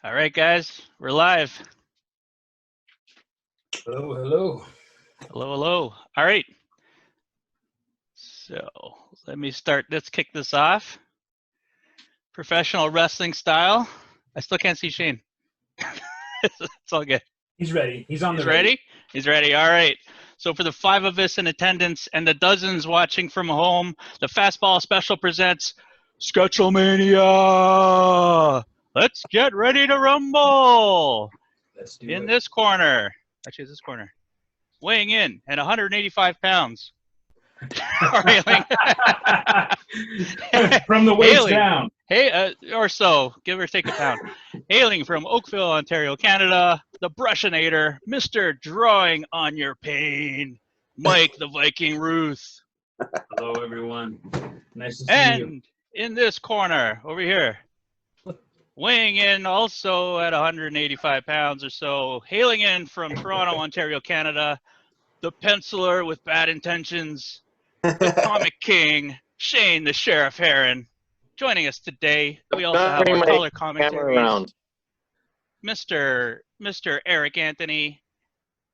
All right, guys, we're live. Hello, hello. Hello, hello. All right. So let me start. Let's kick this off. Professional wrestling style. I still can't see Shane. It's all good. He's ready. He's on He's the ready? He's ready. All right. So for the 5 of us in attendance and the dozens watching from home, the Fastball Special presents Sketchlemania. Let's get ready to rumble. Let's do In it. this corner. Actually, it's this corner. Weighing in at 185 pounds. Railing. From the waist Hailing. down. Hey, or so, give or take a pound. Hailing from Oakville, Ontario, Canada, the Brushinator, Mr. Drawing on Your Pain, Mike the Viking Rooth. Hello, everyone. Nice to see you. And in this corner, over here, weighing in also at 185 pounds or so, hailing in from Toronto, Ontario, Canada, the penciler with bad intentions, the comic king, Shane the Sheriff Heron, joining us today. We also have our color commentaries, Mr. Eric Anthony,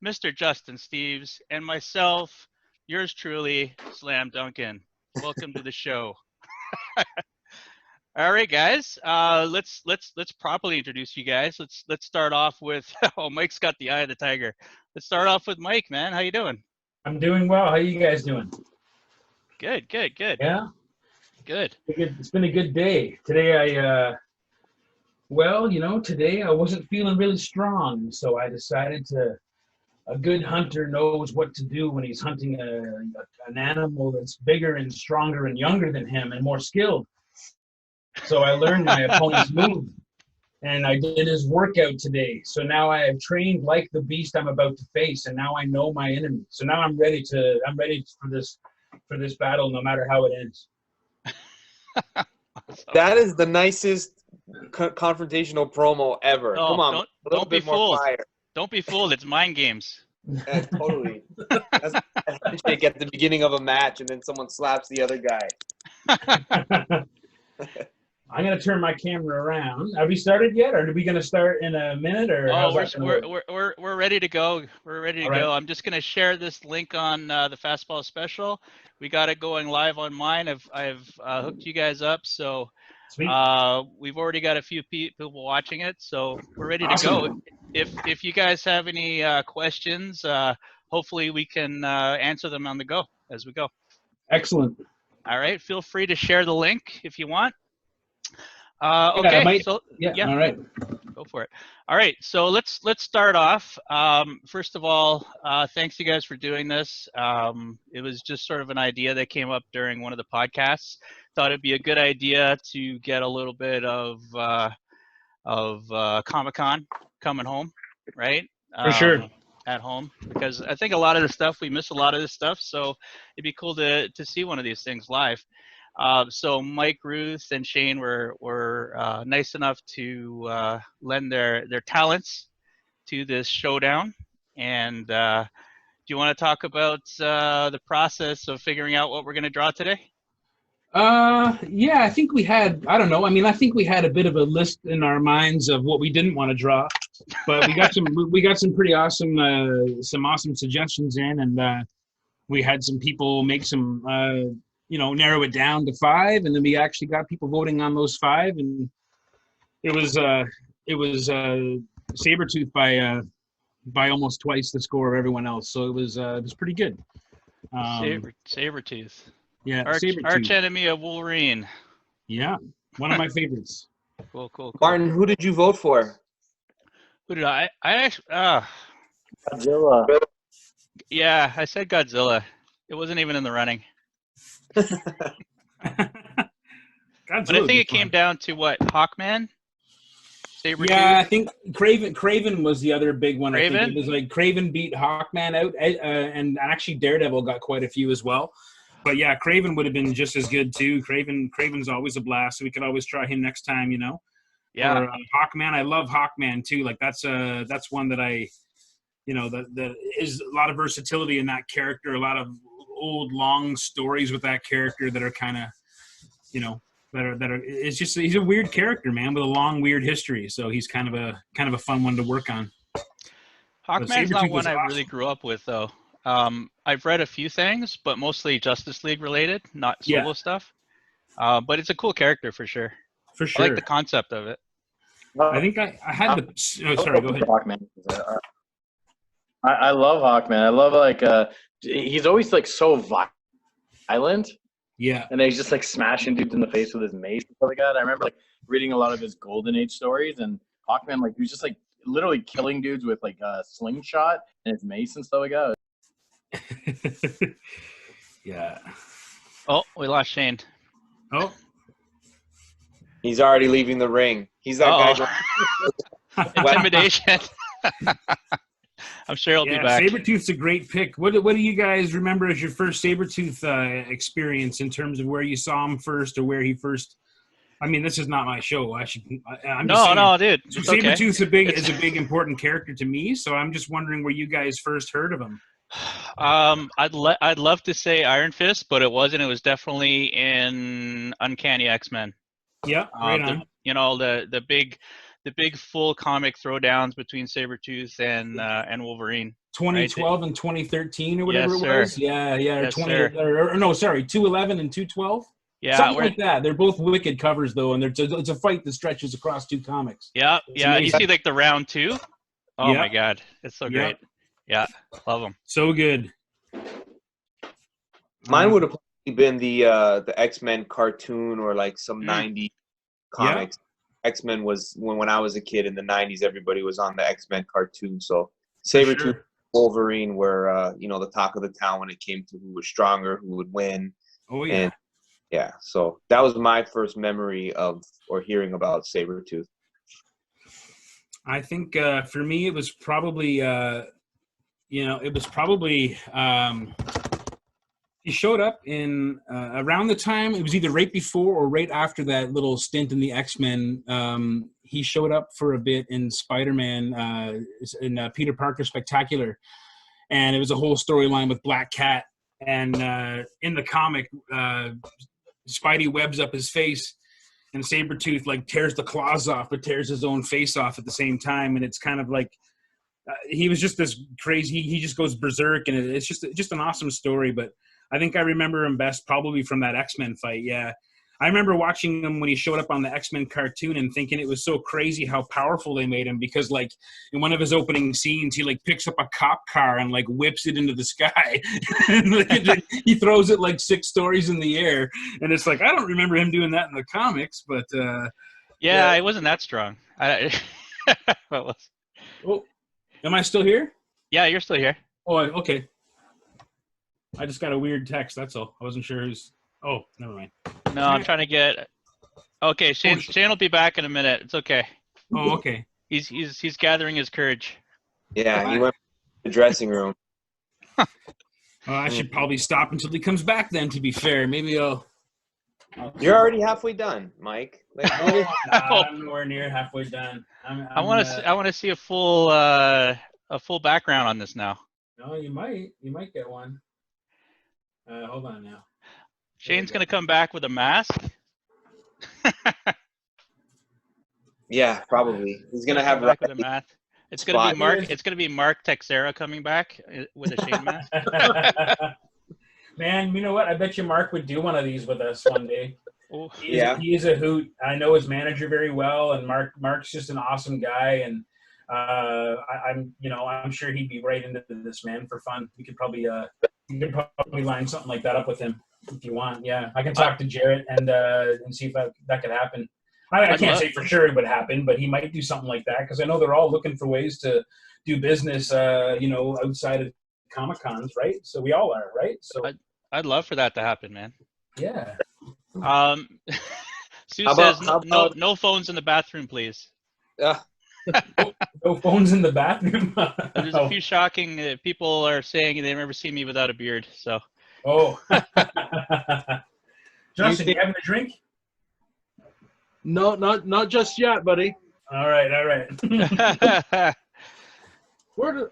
Mr. Justin Steves, and myself, yours truly, Slam Duncan. Welcome to the show. All right, guys. Let's properly introduce you guys. Let's start off with oh, Mike's got the eye of the tiger. Let's start off with Mike, man. How you doing? I'm doing well. How you guys doing? Good. Yeah? Good. It's been a good day. Today today I wasn't feeling really strong, so I decided a good hunter knows what to do when he's hunting an animal that's bigger and stronger and younger than him and more skilled. So I learned my opponent's move, and I did his workout today. So now I have trained like the beast I'm about to face, and now I know my enemy. So now I'm ready for this battle, no matter how it ends. That is the nicest confrontational promo ever. Oh, come on, don't be fooled. Fire. Don't be fooled. It's mind games. Yeah, totally. That's a handshake at the beginning of a match, and then someone slaps the other guy. I'm gonna turn my camera around. Have we started yet, or are we gonna start in a minute? Or we're ready to go. We're ready to go. I'm just gonna share this link on the Fastball Special. We got it going live on mine. I've hooked you guys up, so we've already got a few people watching it. So we're ready to go. If you guys have any questions, hopefully we can answer them on the go as we go. Excellent. All right. Feel free to share the link if you want. Okay. Yeah. All right. Go for it. All right. So let's start off. First of all, thanks you guys for doing this. It was just sort of an idea that came up during one of the podcasts. Thought it'd be a good idea to get a little bit of Comic-Con coming home, right? For sure. At home, because I think a lot of the stuff, we miss a lot of this stuff. So it'd be cool to see one of these things live. So Mike, Ruth, and Shane were nice enough to lend their talents to this showdown. And do you want to talk about the process of figuring out what we're going to draw today? Yeah, I think we had, I don't know. I mean, I think we had a bit of a list in our minds of what we didn't want to draw, but we got some pretty awesome, suggestions in, and we had some people make some, narrow it down to 5, and then we actually got people voting on those 5, and it was Sabretooth by almost twice the score of everyone else. So it was pretty good. Sabretooth. Yeah, arch enemy of Wolverine. Yeah, one of my favorites. Cool. Martin, who did you vote for? Who did I actually? Godzilla. Yeah, I said Godzilla. It wasn't even in the running. But I think it came down to what? Hawkman? Sabretooth? Yeah, I think Craven was the other big one. Craven? I think it was like Craven beat Hawkman out, and actually Daredevil got quite a few as well. But yeah, Craven would have been just as good too. Craven's always a blast, so we could always try him next time, you know. Yeah. Or Hawkman, I love Hawkman too. Like that's one that I, that is a lot of versatility in that character. A lot of old long stories with that character that are kind of, It's just he's a weird character, man, with a long weird history. So he's kind of a fun one to work on. Hawkman's not Sabretooth one was I awesome. really grew up with, though. I've read a few things, but mostly Justice League related, not solo stuff. But it's a cool character for sure. For I sure. like the concept of it. I think I had the. Oh, sorry. Go ahead. Hawkman. I love Hawkman. I love he's always like so violent, Yeah. and then he's just like smashing dudes in the face with his mace and stuff like that. I remember like reading a lot of his Golden Age stories, and Hawkman like he was just like literally killing dudes with like a slingshot and his mace and stuff like that. Yeah. Oh, we lost Shane. Oh. He's already leaving the ring. He's that guy. Intimidation. I'm sure he'll be back. Sabretooth's a great pick. What do you guys remember as your first Sabretooth experience in terms of where you saw him first or where he first? I mean, this is not my show. I'm just saying, No, dude. It's okay. Sabretooth's is a big important character to me, so I'm just wondering where you guys first heard of him. I'd love to say Iron Fist, but it wasn't. It was definitely in Uncanny X-Men. Yeah, right on. The big full comic throwdowns between Sabretooth and Wolverine. 2012 and 2013 or whatever Yes, it was. Yeah, Yes, or no, sorry, 211 and 212. Yeah, something like that. They're both wicked covers though, and it's a fight that stretches across two comics. Yeah, It's yeah. amazing. You see like the round 2? Oh Yeah. my god, it's so great. Yeah, love them. So good. Mine would have probably been the X-Men cartoon or like some 90s comics. X-Men was when I was a kid in the 90s. Everybody was on the X-Men cartoon. So Sabretooth, Wolverine were the talk of the town when it came to who was stronger, who would win. Oh yeah. And so that was my first memory of or hearing about Sabretooth. I think for me it was probably he showed up in around the time, it was either right before or right after that little stint in the X-Men. He showed up for a bit in Spider-Man, in Peter Parker Spectacular. And it was a whole storyline with Black Cat. And in the comic, Spidey webs up his face, and Sabretooth like tears the claws off, but tears his own face off at the same time. And it's kind of like, he was just this crazy, he just goes berserk, and it's just an awesome story. But I think I remember him best probably from that X-Men fight. Yeah. I remember watching him when he showed up on the X-Men cartoon and thinking it was so crazy how powerful they made him, because like in one of his opening scenes, he like picks up a cop car and like whips it into the sky. And he throws it like 6 stories in the air. And it's like, I don't remember him doing that in the comics, but it wasn't that strong. Oh, am I still here? Yeah, you're still here. Oh, okay. I just got a weird text. That's all. I wasn't sure who's. Oh, never mind. No, I'm trying to get. Okay, Shane will be back in a minute. It's okay. Oh, okay. He's gathering his courage. Yeah, he went to the dressing room. I should probably stop until he comes back. Then, to be fair, maybe I'll. You're already halfway done, Mike. Like, I'm nowhere near halfway done. I want to see a full background on this now. No, you might get one. Hold on now. Shane's gonna come back with a mask. Yeah, probably. He's gonna have back with a mask. It's gonna be Mark. Spot. It's gonna be Mark Texera coming back with a Shane mask. Man, you know what? I bet you Mark would do one of these with us one day. Oh. He is a hoot. I know his manager very well, and Mark's just an awesome guy, and I'm sure he'd be right into this, man, for fun. You could probably line something like that up with him if you want. Yeah, I can talk to Jarrett and see if that could happen. I can't say for sure it would happen, but he might do something like that, because I know they're all looking for ways to do business, outside of Comic-Cons, right? So we all are, right? So I'd love for that to happen, man. Yeah. Sue says no phones in the bathroom, please. No phones in the bathroom. There's a few shocking people are saying they've never seen me without a beard. So. Oh. Justin, you having a drink? No, not just yet, buddy. All right.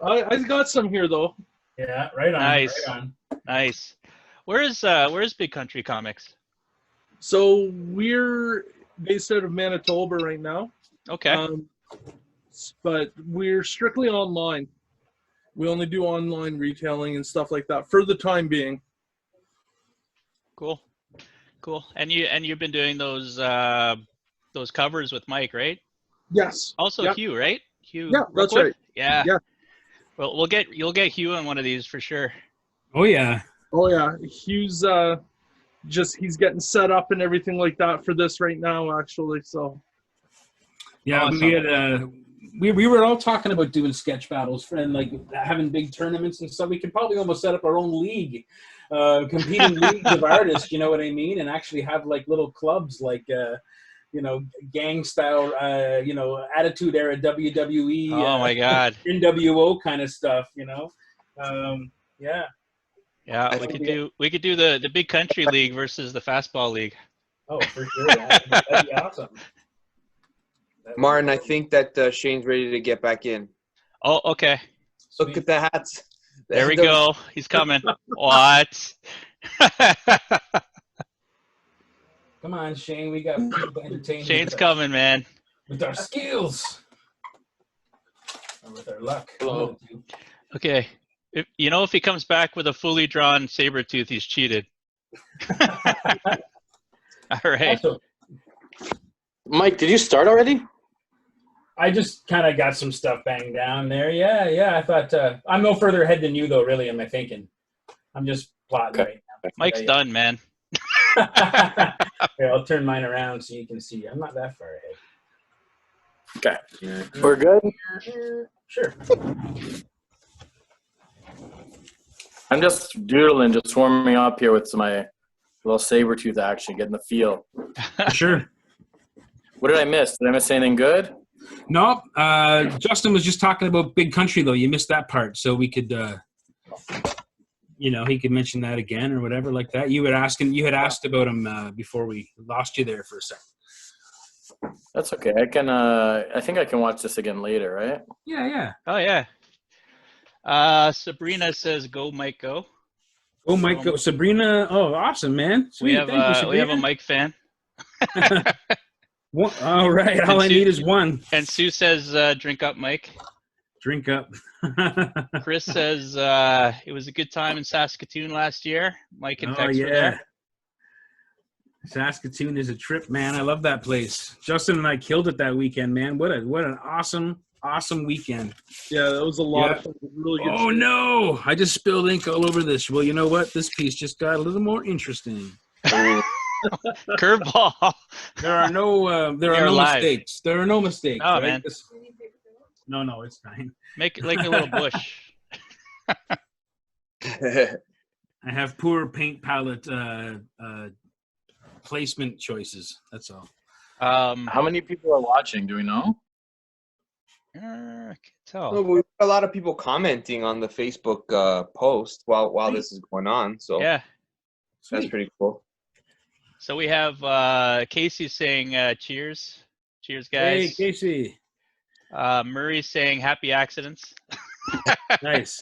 I got some here though. Yeah, right on. Nice. Right on. Nice. Where's Big Country Comics? So we're based out of Manitoba right now. Okay. But we're strictly online. We only do online retailing and stuff like that for the time being. Cool. And you've been doing those covers with Mike, right? Yes. Also Yep. Hugh, right? Hugh. Yeah, that's Rookwood? right. Yeah. Yeah. Well, you'll get Hugh on one of these for sure. Oh yeah. Oh yeah. Hugh's he's getting set up and everything like that for this right now, actually. So. Yeah, Awesome. we were all talking about doing sketch battles and like having big tournaments and stuff. We could probably almost set up our own league, competing leagues of artists. You know what I mean? And actually have like little clubs, like gang style, Attitude Era WWE. Oh my God. NWO kind of stuff. Yeah. Yeah, we could do the Big Country League versus the Fastball League. Oh, for sure. That'd be awesome. Martin, I think that Shane's ready to get back in. Oh, okay. Look at the hats. There we go. He's coming. What? Come on, Shane. We got people entertained. Shane's coming, man. With our skills. Or with our luck. Hello. Okay. If he comes back with a fully drawn saber tooth, he's cheated. All right. Mike, did you start already? I just kind of got some stuff banged down there. Yeah. I thought I'm no further ahead than you, though. Really, am I thinking? I'm just plotting right now. Mike's done, man. Here, I'll turn mine around so you can see. I'm not that far ahead. Okay. We're good? Sure. I'm just doodling, just warming up here with my little saber tooth action, getting the feel. Sure. What did I miss? Did I miss anything good? No, Justin was just talking about Big Country, though. You missed that part, so we could, he could mention that again or whatever like that. You had asked about him before we lost you there for a second. That's okay. I think I can watch this again later, right? Yeah. Oh, yeah. Sabrina says, "Go, Mike, go." Oh, Mike, go. Sabrina. Oh, awesome, man. Sweet. We have a Mike fan. All right. All I need is one. And Sue says, "Drink up, Mike." Drink up. Chris says, "It was a good time in Saskatoon last year." Mike and Tex were there. Saskatoon is a trip, man. I love that place. Justin and I killed it that weekend, man. What an awesome weekend. Yeah, that was a lot of fun. Really good. Oh no! I just spilled ink all over this. Well, you know what? This piece just got a little more interesting. Curveball. There are no mistakes. There are no mistakes. Oh, right? man. No, it's fine. Make it like a little bush. I have poor paint palette placement choices. That's all. How many people are watching? Do we know? I can't tell. Well, we've got a lot of people commenting on the Facebook post while this is going on. So Yeah. that's pretty cool. So we have Casey saying cheers. Cheers, guys. Hey, Casey. Murray saying happy accidents. Nice.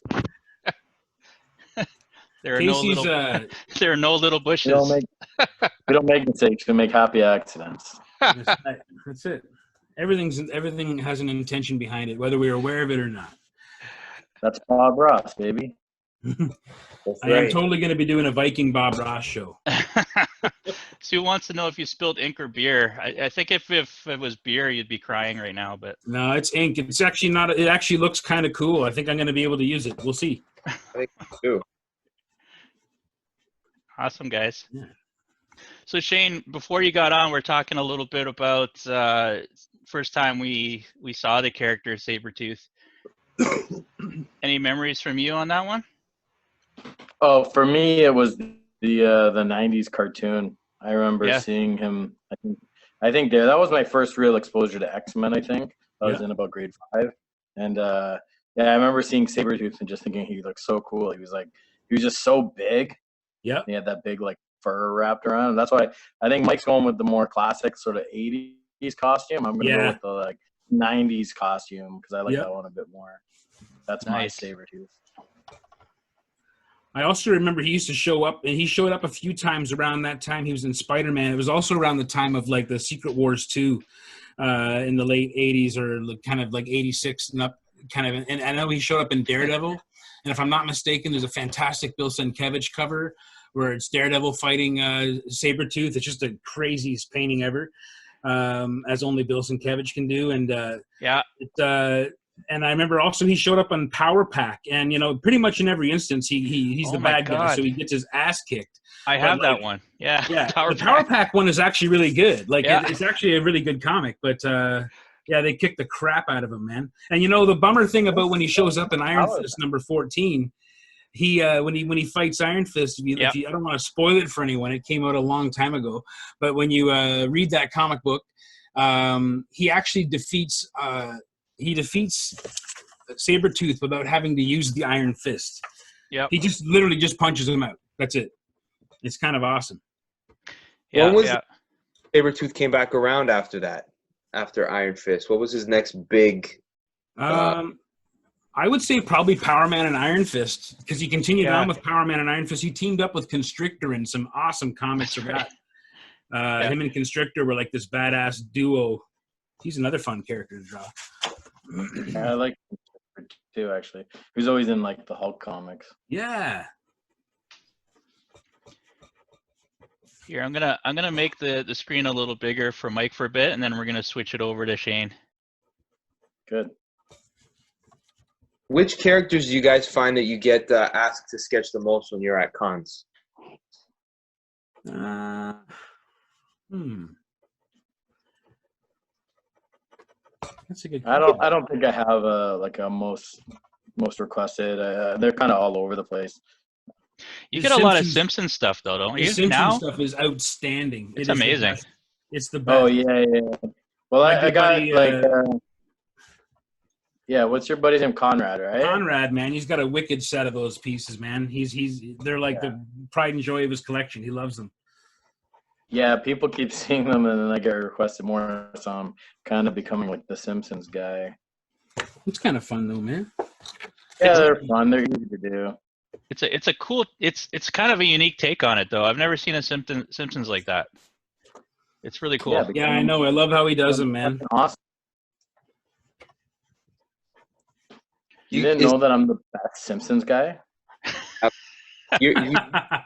There are Casey's, there are no little bushes. We don't make mistakes. We make happy accidents. That's it. Everything has an intention behind it, whether we're aware of it or not. That's Bob Ross, baby. I am totally going to be doing a Viking Bob Ross show. Sue wants to know if you spilled ink or beer. I think if it was beer, you'd be crying right now. But no, it's ink. It's actually not. It actually looks kind of cool. I think I'm going to be able to use it. We'll see. I think too. Awesome, guys. Yeah. So Shane, before you got on, we're talking a little bit about first time we saw the character Sabretooth. Any memories from you on that one? Oh, for me, it was the '90s cartoon. I remember seeing him. I think that was my first real exposure to X-Men. I think I was in about grade 5, and I remember seeing Sabretooth and just thinking he looked so cool. He was just so big. Yeah, he had that big like fur wrapped around him. That's why I think Mike's going with the more classic sort of '80s costume. I'm gonna go with the like '90s costume because I like that one a bit more. That's my Sabretooth. I also remember he used to show up, and he showed up a few times around that time. He was in Spider-Man. It was also around the time of like the Secret Wars 2 in the late 80s or kind of like 86 and up kind of. And I know he showed up in Daredevil. And if I'm not mistaken, there's a fantastic Bill Sienkiewicz cover where it's Daredevil fighting Sabretooth. It's just the craziest painting ever, as only Bill Sienkiewicz can do. And and I remember also he showed up on Power Pack, and pretty much in every instance he's the bad guy, so he gets his ass kicked. I have that one. Yeah. The Power Pack one is actually really good. Like it's actually a really good comic, but they kicked the crap out of him, man. And the bummer thing about when he shows up in Iron Fist number 14, he when he fights Iron Fist, I don't want to spoil it for anyone. It came out a long time ago, but when you read that comic book, he actually defeats Sabretooth without having to use the Iron Fist. Yeah, he just literally just punches him out. That's it. It's kind of awesome. Yeah, Sabretooth came back around after that, after Iron Fist. What was his next big? I would say probably Power Man and Iron Fist, because he continued on with Power Man and Iron Fist. He teamed up with Constrictor in some awesome comics. Him and Constrictor were like this badass duo. He's another fun character to draw. I like him too, actually. He was always in like the Hulk comics. Yeah. Here, I'm gonna make the screen a little bigger for Mike for a bit, and then we're gonna switch it over to Shane. Good. Which characters do you guys find that you get asked to sketch the most when you're at cons? That's a good. I don't think I have a most requested. They're kind of all over the place. You get a lot of Simpsons stuff though, don't you? The Simpsons stuff is outstanding. It's amazing. It's the best. Oh yeah. Well, I got what's your buddy's name? Conrad, right? Conrad, man, he's got a wicked set of those pieces, man. They're like the pride and joy of his collection. He loves them. Yeah, people keep seeing them, and then I get requested more, so I'm kind of becoming like the Simpsons guy. It's kind of fun though, man. Yeah, they're fun. They're easy to do. It's a cool. It's kind of a unique take on it though. I've never seen a Simpsons like that. It's really cool. Yeah, I know. I love how he does them, man. Awesome. You didn't know that I'm the best Simpsons guy? You're the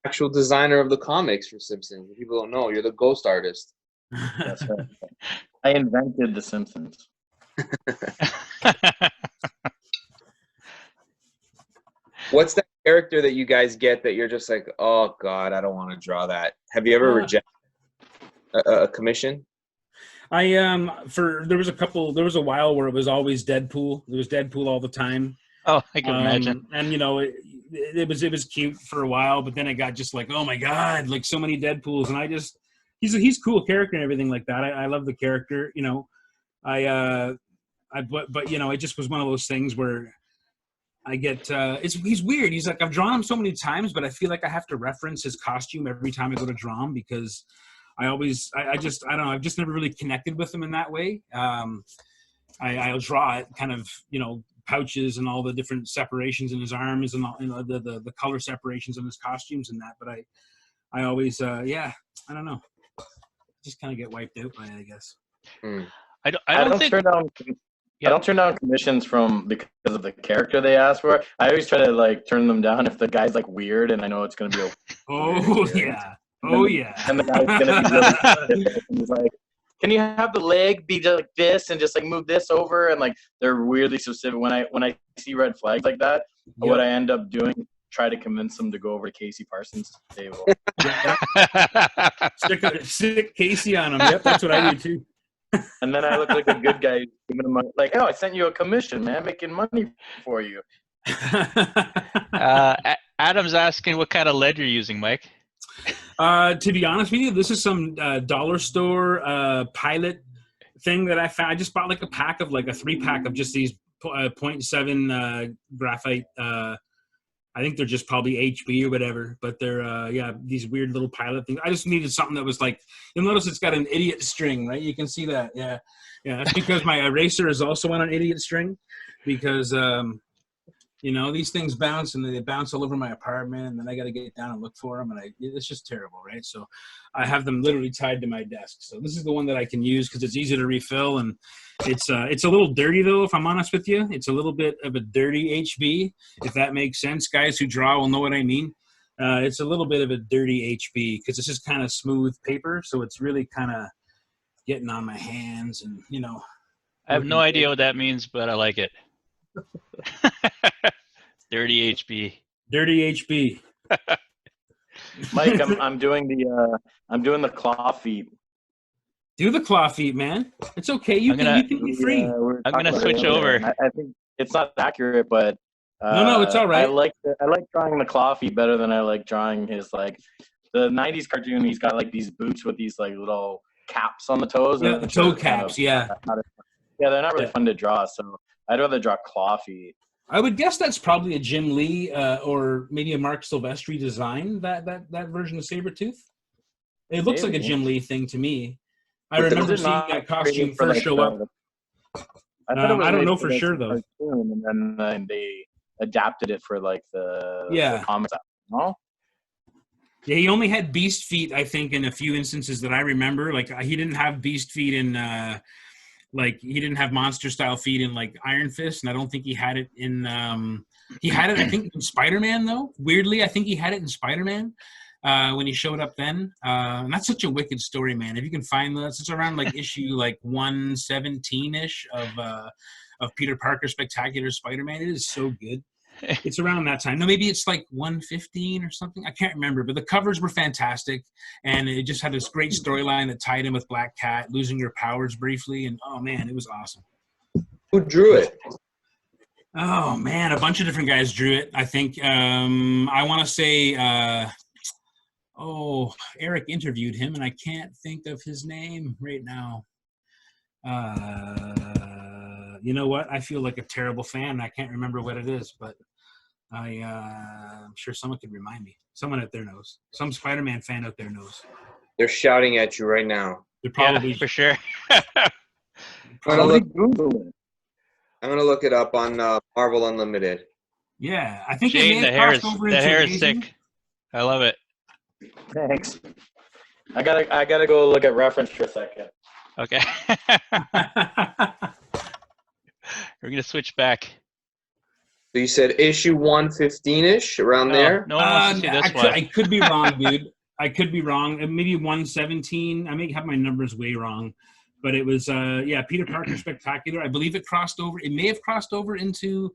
actual designer of the comics for Simpsons. People don't know. You're the ghost artist. That's right. I invented the Simpsons. What's that character that you guys get that you're just like, oh God, I don't want to draw that? Have you ever rejected a commission? There was a while where it was always Deadpool. It was Deadpool all the time. Oh, I can imagine. And it was cute for a while, but then it got just like, oh my God, like so many Deadpools. And he's a cool character and everything like that. I love the character, but it just was one of those things where I get, he's weird. He's like, I've drawn him so many times, but I feel like I have to reference his costume every time I go to draw him because I don't know. I've just never really connected with him in that way. I'll draw it kind of, pouches and all the different separations in his arms and all, the color separations in his costumes and that. But I always, I don't know. Just kind of get wiped out by it, I guess. I don't turn down commissions because of the character they ask for. I always try to turn them down if the guy's weird and I know it's going to be And the guy's going to be really and he's like, can you have the leg be like this and just move this over? And they're weirdly specific. When I see red flags like that, what I end up doing is try to convince them to go over to Casey Parsons' table. Stick Casey on him. Yep, that's what I do too. And then I look like a good guy giving them I sent you a commission, man, making money for you. Adam's asking what kind of lead you're using, Mike. To be honest with you, this is some dollar store pilot thing that I found. I just bought a pack of a 3-pack of just these 0.7 graphite. I think they're just probably HB or whatever, but they're these weird little pilot things. I just needed something that was you'll notice it's got an idiot string, right? You can see that. Yeah. That's because my eraser is also on an idiot string because You know, these things bounce and they bounce all over my apartment, and then I got to get down and look for them, and it's just terrible, right? So I have them literally tied to my desk. So this is the one that I can use because it's easy to refill, and it's a little dirty though, if I'm honest with you. It's a little bit of a dirty HB, if that makes sense. Guys who draw will know what I mean. It's a little bit of a dirty HB because it's just kind of smooth paper, so it's really kind of getting on my hands, and you know. I have no idea what that means, but I like it. Dirty HB. Dirty HB. Mike, I'm doing the claw feet. Do the claw feet, man. It's okay. You can be free. I'm gonna switch over. I think it's not accurate, but no, it's all right. I like drawing the claw feet better than I like drawing his like the '90s cartoon. He's got like these boots with these like little caps on the toes. Yeah, the toe caps. Yeah, they're not really fun to draw. So I'd rather draw claw feet. I would guess that's probably a Jim Lee or maybe a Mark Silvestri design, that version of Sabretooth. It looks like a Jim Lee thing to me. I remember seeing that costume first show up. I don't know for sure, though. And then they adapted it for like the comics. No? Yeah, he only had beast feet, I think, in a few instances that I remember. Like, he didn't have beast feet in... like he didn't have monster style feet in like Iron Fist, and I don't think he had it in he had it I think in Spider-Man though. Weirdly, I think he had it in Spider-Man when he showed up then. And that's such a wicked story, man. If you can find this, it's around like issue like 117-ish of Peter Parker Spectacular Spider-Man. It is so good. It's around that time. No, maybe it's like 115 or something. I can't remember, but the covers were fantastic, and it just had this great storyline that tied in with Black Cat losing your powers briefly, and oh man, it was awesome. Who drew it? Oh man, a bunch of different guys drew it. I think I want to say Eric interviewed him, and I can't think of his name right now. You know what? I feel like a terrible fan. I can't remember what it is, but I'm sure someone could remind me. Someone out there knows. Some Spider-Man fan out there knows. They're shouting at you right now. They're probably for sure. I'm gonna look it up on Marvel Unlimited. Yeah, I think Shane, the hair is sick. I love it. Thanks. I gotta go look at reference for a second. Okay. We're gonna switch back. So you said issue 115-ish, around there? No one wants to see this one. I could be wrong, dude. I could be wrong. Maybe 117. I may have my numbers way wrong, but it was Peter Parker Spectacular. I believe it crossed over. It may have crossed over into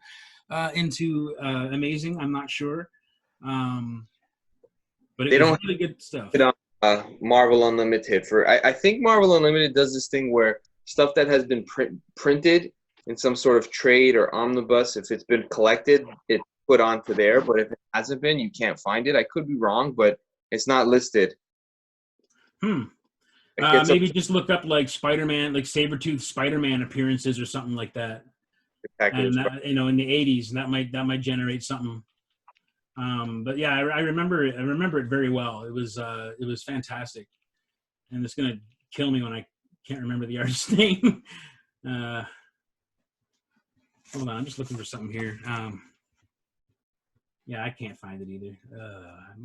Amazing. I'm not sure. But it was really good stuff. Marvel Unlimited I think Marvel Unlimited does this thing where stuff that has been printed in some sort of trade or omnibus, if it's been collected, it's put onto there. But if it hasn't been, you can't find it. I could be wrong, but it's not listed. Maybe just look up like Spider-Man, like Sabretooth Spider-Man appearances or something like that. And that, in the 80s, and that might generate something. But yeah, I remember it very well. It was fantastic, and it's gonna kill me when I can't remember the artist's name. Hold on, I'm just looking for something here. Yeah, I can't find it either.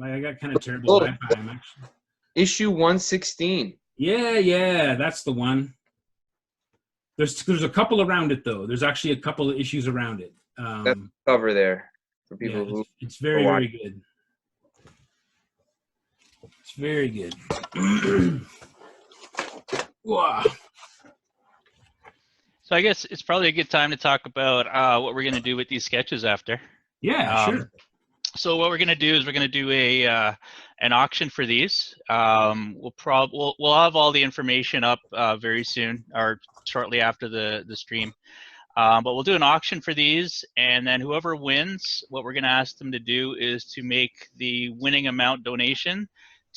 I got kind of terrible Wi-Fi. Actually. Issue 116. Yeah, that's the one. There's a couple around it though. There's actually a couple of issues around it. That's the cover there for people who. It's very good. It's very good. Wow. So I guess it's probably a good time to talk about what we're going to do with these sketches after. Yeah, sure. So what we're going to do is we're going to do an auction for these. We'll have all the information up very soon or shortly after the stream. But we'll do an auction for these, and then whoever wins, what we're going to ask them to do is to make the winning amount donation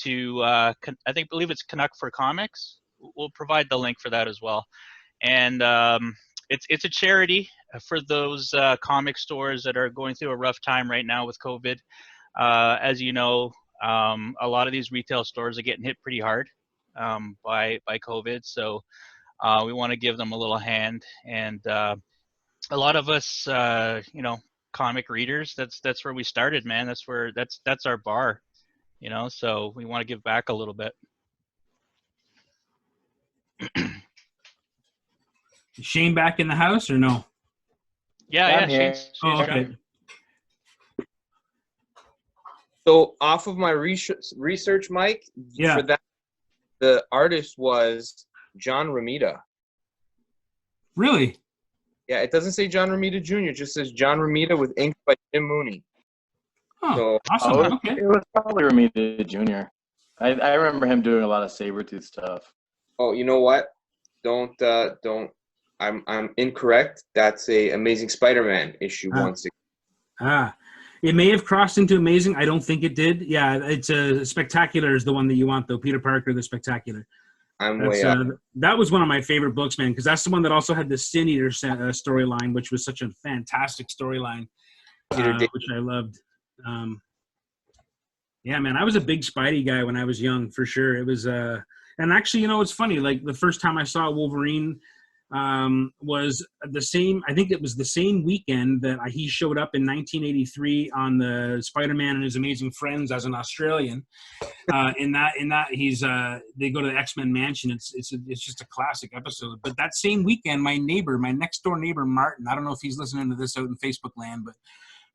to I believe it's Canuck for Comics. We'll provide the link for that as well. And it's a charity for those comic stores that are going through a rough time right now with COVID. As you know, a lot of these retail stores are getting hit pretty hard by COVID. So we want to give them a little hand. And a lot of us, comic readers. That's where we started, man. That's our bar, you know. So we want to give back a little bit. Is Shane back in the house or no? Yeah, I'm here. Shane's Oh, joining. okay. So off of my research, Mike, Yeah. for that, the artist was John Romita. Really? Yeah, it doesn't say John Romita Jr. It just says John Romita with ink by Jim Mooney. Oh, So awesome. Oh, Okay. it was probably Ramita Jr. I remember him doing a lot of Sabretooth stuff. oh, you know what? Don't. I'm incorrect. That's a Amazing Spider-Man issue 160. It may have crossed into Amazing. I don't think it did. Yeah, it's a Spectacular is the one that you want though. Peter Parker, the Spectacular. I'm way up. That was one of my favorite books, man, because that's the one that also had the Sin Eater storyline, which was such a fantastic storyline, which I loved. Yeah, man, I was a big Spidey guy when I was young, for sure. It was, and actually, you know, it's funny. Like the first time I saw Wolverine was the same. I think it was the same weekend that he showed up in 1983 on the Spider-Man and His Amazing Friends as an Australian. In that he's they go to the X-Men mansion. It's just a classic episode. But that same weekend, my next door neighbor Martin. I don't know if he's listening to this out in Facebook land, but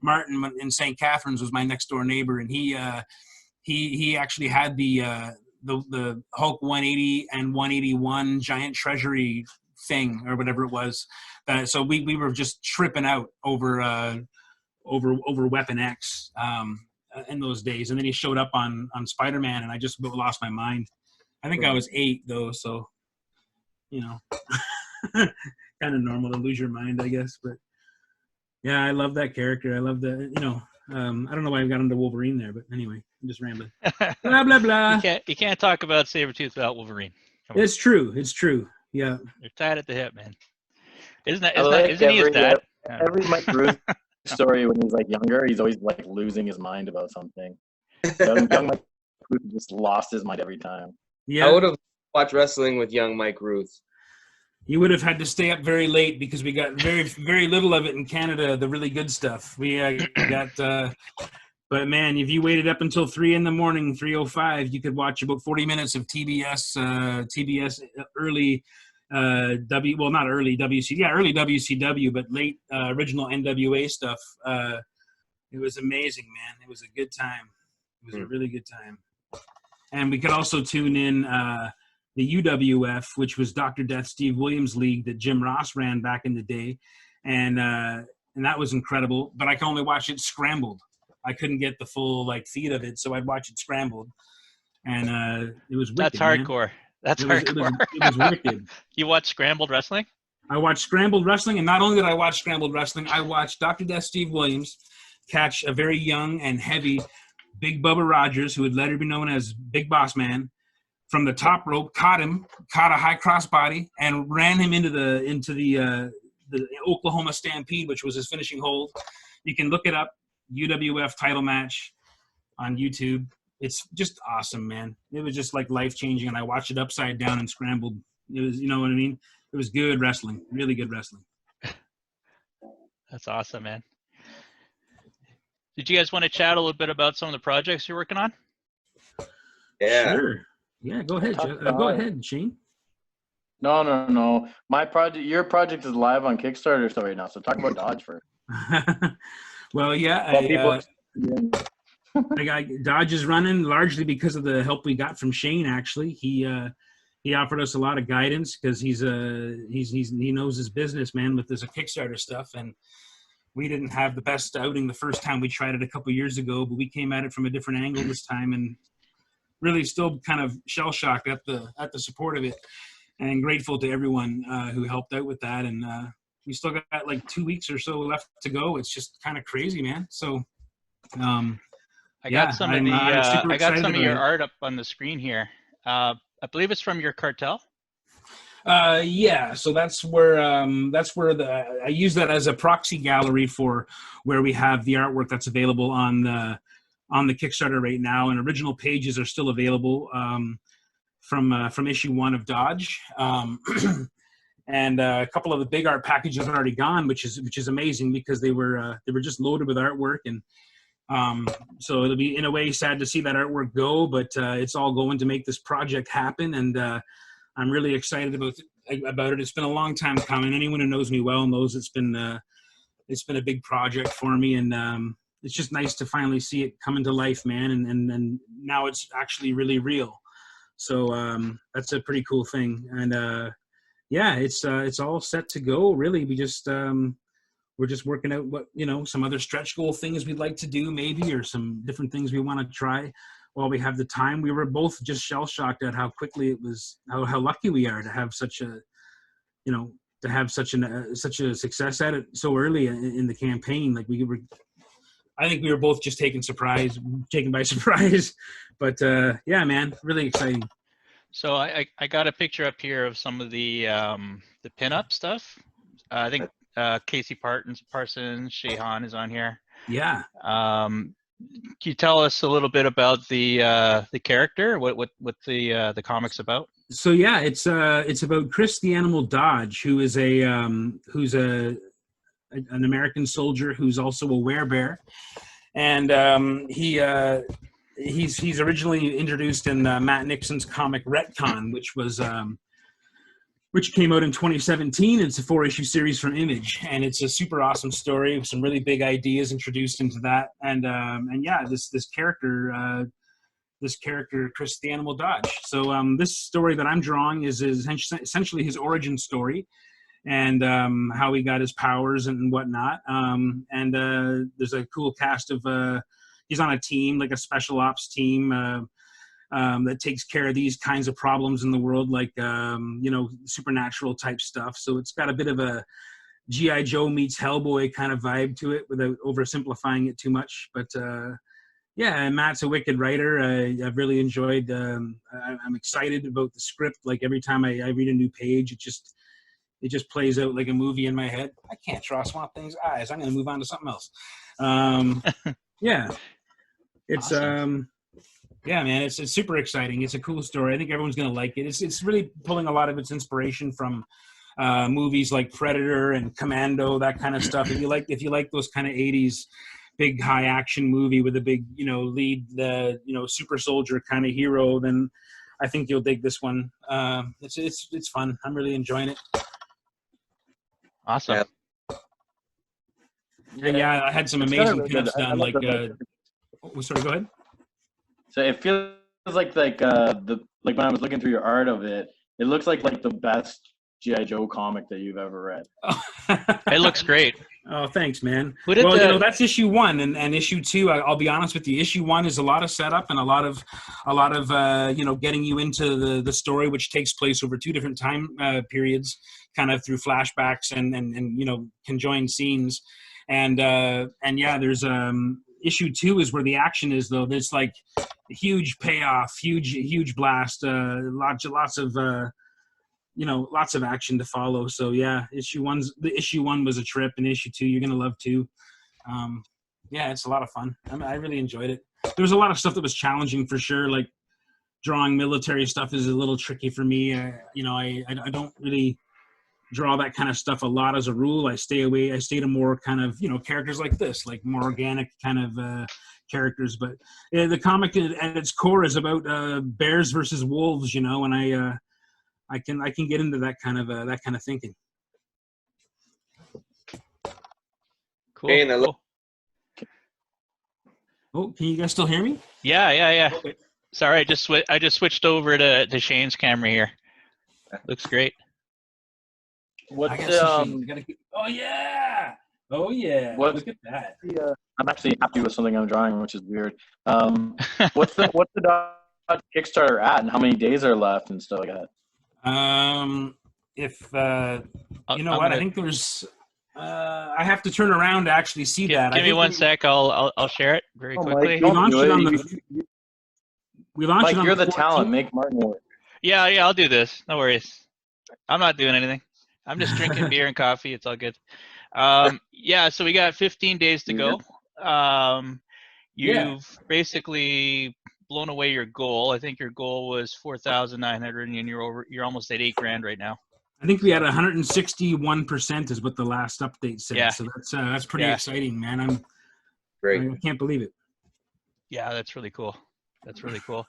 Martin in St. Catharines was my next door neighbor, and he actually had the Hulk 180 and 181 giant treasury thing or whatever it was. So we were just tripping out over Weapon X in those days, and then he showed up on Spider-Man, and I just lost my mind. I think I was 8 though, so you know, kind of normal to lose your mind, I guess. But yeah, I love that character. I love the, you know, I don't know why I got into Wolverine there, but anyway, I'm just rambling. Blah blah blah. You can't talk about Sabretooth without Wolverine. It's true. It's true. Yeah. You're tied at the hip, man. Isn't he his dad? Every Mike Rooth story when he's like younger, he's always like losing his mind about something. Young Mike Rooth just lost his mind every time. Yeah. I would have watched wrestling with young Mike Rooth. You would have had to stay up very late because we got very, very little of it in Canada, the really good stuff. We got, but man, if you waited up until 3 a.m, 3:05, you could watch about 40 minutes of TBS early, not early early WCW, but late original NWA stuff. It was amazing, man. It was a good time. It was a really good time. And we could also tune in the UWF, which was Dr. Death Steve Williams League that Jim Ross ran back in the day. And that was incredible, but I can only watch it scrambled. I couldn't get the full feed of it, so I'd watch it scrambled. And it was wicked. That's hardcore. That's hardcore. It was wicked. You watch scrambled wrestling? I watched scrambled wrestling, and not only did I watch scrambled wrestling, I watched Dr. Death Steve Williams catch a very young and heavy Big Bubba Rogers, who would later be known as Big Boss Man, from the top rope, caught a high crossbody, and ran him into the Oklahoma Stampede, which was his finishing hold. You can look it up, UWF title match on YouTube. It's just awesome, man. It was just like life-changing, and I watched it upside down and scrambled. It was, you know what I mean? It was good wrestling, really good wrestling. That's awesome, man. Did you guys want to chat a little bit about some of the projects you're working on? Yeah. Sure. Yeah, go ahead. Go ahead, Shane. No. My project, your project is live on Kickstarter still right now. So talk about Dodge first. Well, yeah. Dodge is running largely because of the help we got from Shane. Actually, he offered us a lot of guidance because he knows his business, man, with this Kickstarter stuff. And we didn't have the best outing the first time we tried it a couple years ago, but we came at it from a different angle this time, and really still kind of shell shocked at the support of it, and grateful to everyone who helped out with that. And we still got 2 weeks or so left to go. It's just kind of crazy, man. So I got some of your art up on the screen here. I believe it's from your cartel. Yeah, so that's where I use that as a proxy gallery for where we have the artwork that's available on the Kickstarter right now, and original pages are still available from issue 1 of Dodge. and a couple of the big art packages are already gone, which is amazing because they were just loaded with artwork, and so it'll be in a way sad to see that artwork go, but it's all going to make this project happen, and I'm really excited about it. It's been a long time coming. Anyone who knows me well knows it's been a big project for me, and it's just nice to finally see it come into life, man, and now it's actually really real. So that's a pretty cool thing, and yeah, it's all set to go. Really, we're just working out what, some other stretch goal things we'd like to do, maybe, or some different things we want to try while we have the time. We were both just shell shocked at how quickly it was, how lucky we are to have such a, such a success at it so early in the campaign. Like I think we were both just taken by surprise. But yeah, man, really exciting. So I got a picture up here of some of the pinup stuff. I think Casey Parsons, Shehan is on here. Yeah. Can you tell us a little bit about the character? What the comic's about? So yeah, it's about Chris the Animal Dodge, who is an American soldier who's also a werebear, and he's originally introduced in Matt Nixon's comic Retcon, which came out in 2017. It's a 4-issue series from Image, and it's a super awesome story with some really big ideas introduced into that. And yeah, this character, Chris the Animal Dodge. So this story that I'm drawing is essentially his origin story, and how he got his powers and whatnot. And there's a cool cast of he's on a team, like a special ops team, that takes care of these kinds of problems in the world, like supernatural type stuff. So it's got a bit of a G.I. Joe meets Hellboy kind of vibe to it, without oversimplifying it too much. But yeah, and Matt's a wicked writer. I've really enjoyed. I'm excited about the script. Like every time I read a new page, it just plays out like a movie in my head. I can't draw Swamp Thing's eyes. I'm going to move on to something else. Yeah, it's awesome. Yeah, man, it's super exciting. It's a cool story. I think everyone's going to like it. It's really pulling a lot of its inspiration from movies like Predator and Commando, that kind of stuff. If you like those kind of 80s big high action movie with a big, lead, super soldier kind of hero, then I think you'll dig this one. It's fun. I'm really enjoying it. Awesome. And yeah, I had some amazing pinups done. Like, sorry, go ahead. So it feels like when I was looking through your art of it, it looks like the best G.I. Joe comic that you've ever read. It looks great. Oh, thanks, man. Well, that's issue 1, and issue 2. I'll be honest with you. Issue 1 is a lot of setup and a lot of getting you into the story, which takes place over 2 different time periods, kind of through flashbacks and conjoined scenes, and yeah, there's issue 2 is where the action is, though. There's like a huge payoff, huge blast, lots of action to follow. So yeah, issue 1 was a trip, and issue 2 you're gonna love too. Yeah, it's a lot of fun. I really enjoyed it. There was a lot of stuff that was challenging for sure. Like drawing military stuff is a little tricky for me. I don't really draw that kind of stuff a lot as a rule. I stay to more kind of characters like this, like more organic kind of characters. But the comic at its core is about bears versus wolves, and I can get into that kind of thinking. Cool. Hey, cool. Oh, can you guys still hear me? Yeah. Okay. Sorry, I just switched over to Shane's camera here. Looks great. Oh yeah! Look at that. I'm actually happy with something I'm drawing, which is weird. What's the Kickstarter at, and how many days are left and stuff like that? I think there's. I have to turn around to actually see that. Give me 1 sec. I'll share it very quickly. We launched it on You're the 14th. talent. Make Martin work. Yeah, I'll do this. No worries. I'm not doing anything. I'm just drinking beer and coffee. It's all good. Yeah, so we got 15 days to go. You've basically blown away your goal. I think your goal was 4,900, and you're almost at $8,000 right now. I think we had 161% is what the last update said. Yeah. So that's pretty exciting, man. Great. I can't believe it. Yeah, that's really cool. That's really cool.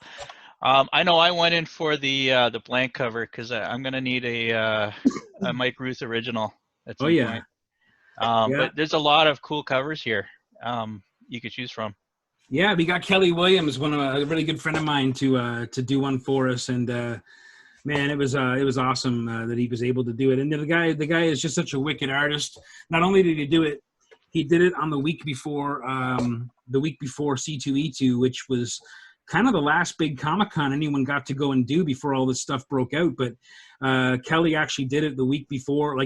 I know I went in for the blank cover because I'm gonna need a Mike Rooth original at some point. But there's a lot of cool covers here you could choose from. Yeah, we got Kelly Williams, a really good friend of mine, to do one for us, and man, it was awesome that he was able to do it. And the guy is just such a wicked artist. Not only did he do it, he did it on the week before C2E2, which was kind of the last big Comic-Con anyone got to go and do before all this stuff broke out. But Kelly actually did it the week before,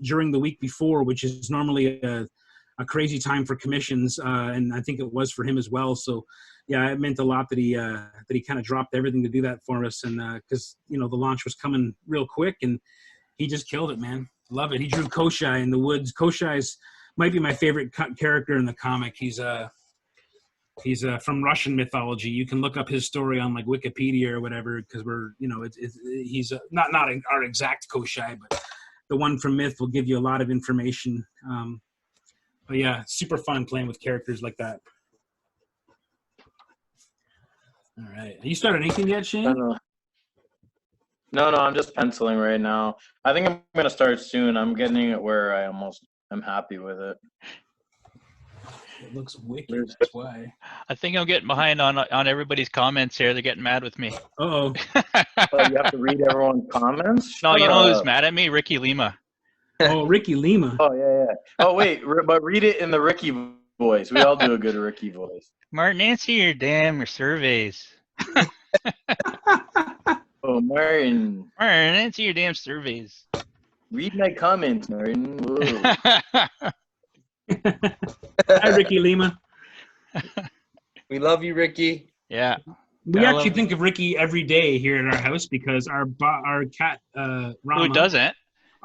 during the week before, which is normally a crazy time for commissions, and I think it was for him as well. So, yeah, it meant a lot that he kind of dropped everything to do that for us, and because the launch was coming real quick, and he just killed it, man. Love it. He drew Koshai in the woods. Koshai's might be my favorite character in the comic. He's from Russian mythology. You can look up his story on like Wikipedia or whatever, because he's not our exact Koshai, but the one from Myth will give you a lot of information. But yeah, super fun playing with characters like that. All right. Have you started anything yet, Shane? No, I'm just penciling right now. I think I'm going to start soon. I'm getting it where I'm happy with it. It looks wicked, that's why. I think I'm getting behind on everybody's comments here. They're getting mad with me. Uh-oh. Oh, you have to read everyone's comments? No, you know who's mad at me? Ricky Lima. Oh, Ricky Lima. Oh, yeah. Oh, wait, but read it in the Ricky voice. We all do a good Ricky voice. Martin, answer your surveys. Oh, Martin. Martin, answer your damn surveys. Read my comments, Martin. Hi, Ricky Lima. We love you, Ricky. Yeah. We actually think of Ricky every day here at our house because our cat, Rama. Who doesn't?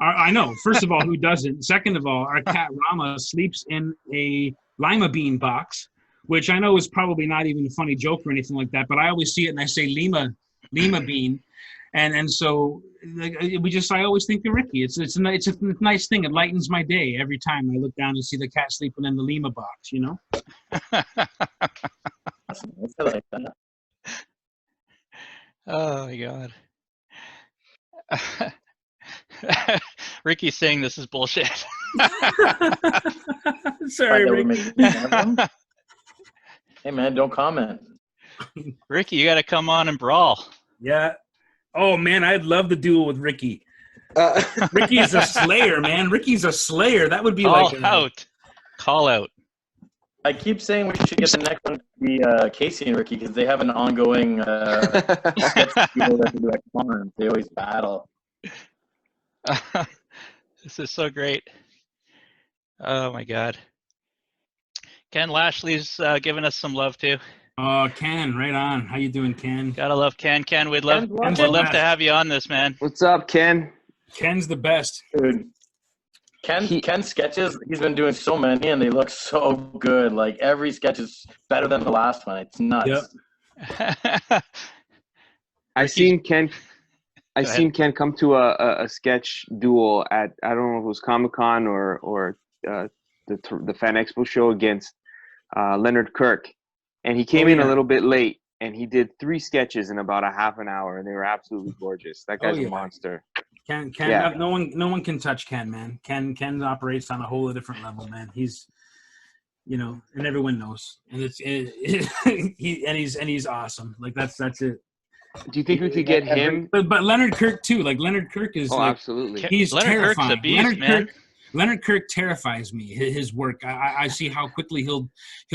I know. First of all, who doesn't? Second of all, our cat Rama sleeps in a lima bean box, which I know is probably not even a funny joke or anything like that, but I always see it and I say lima bean. And so I always think of Ricky. It's a nice thing. It lightens my day every time I look down and see the cat sleeping in the Lima box, I like that. Oh my God. Ricky's saying this is bullshit. Sorry, Ricky. Hey man, don't comment. Ricky, you got to come on and brawl. Yeah. Oh man, I'd love the duel with Ricky. Ricky is a slayer, man. Ricky's a slayer. That would be Call out. I keep saying we should get the next one to be Casey and Ricky because they have an ongoing sketch duel that they do at Con. They always battle. This is so great. Oh my God. Ken Lashley's giving us some love too. Oh, Ken, right on. How you doing, Ken? Gotta love Ken. Ken, we'd love to have you on this, man. What's up, Ken? Ken's the best. Dude. Ken sketches, he's been doing so many and they look so good. Like every sketch is better than the last one. It's nuts. Yep. I seen Ken come to a sketch duel at, I don't know if it was Comic-Con or the Fan Expo show against Leonard Kirk. And he came in a little bit late, and he did 3 sketches in about a half an hour, and they were absolutely gorgeous. That guy's a monster. Ken, no one can touch Ken, man. Ken operates on a whole different level, man. He's, and everyone knows, and he's awesome. Like that's it. Do you think we could get him? But Leonard Kirk too. Like Leonard Kirk is. Oh, absolutely. He's Leonard terrifying. Kirk's a beast, man. Leonard Kirk terrifies me. His work. I see how quickly he'll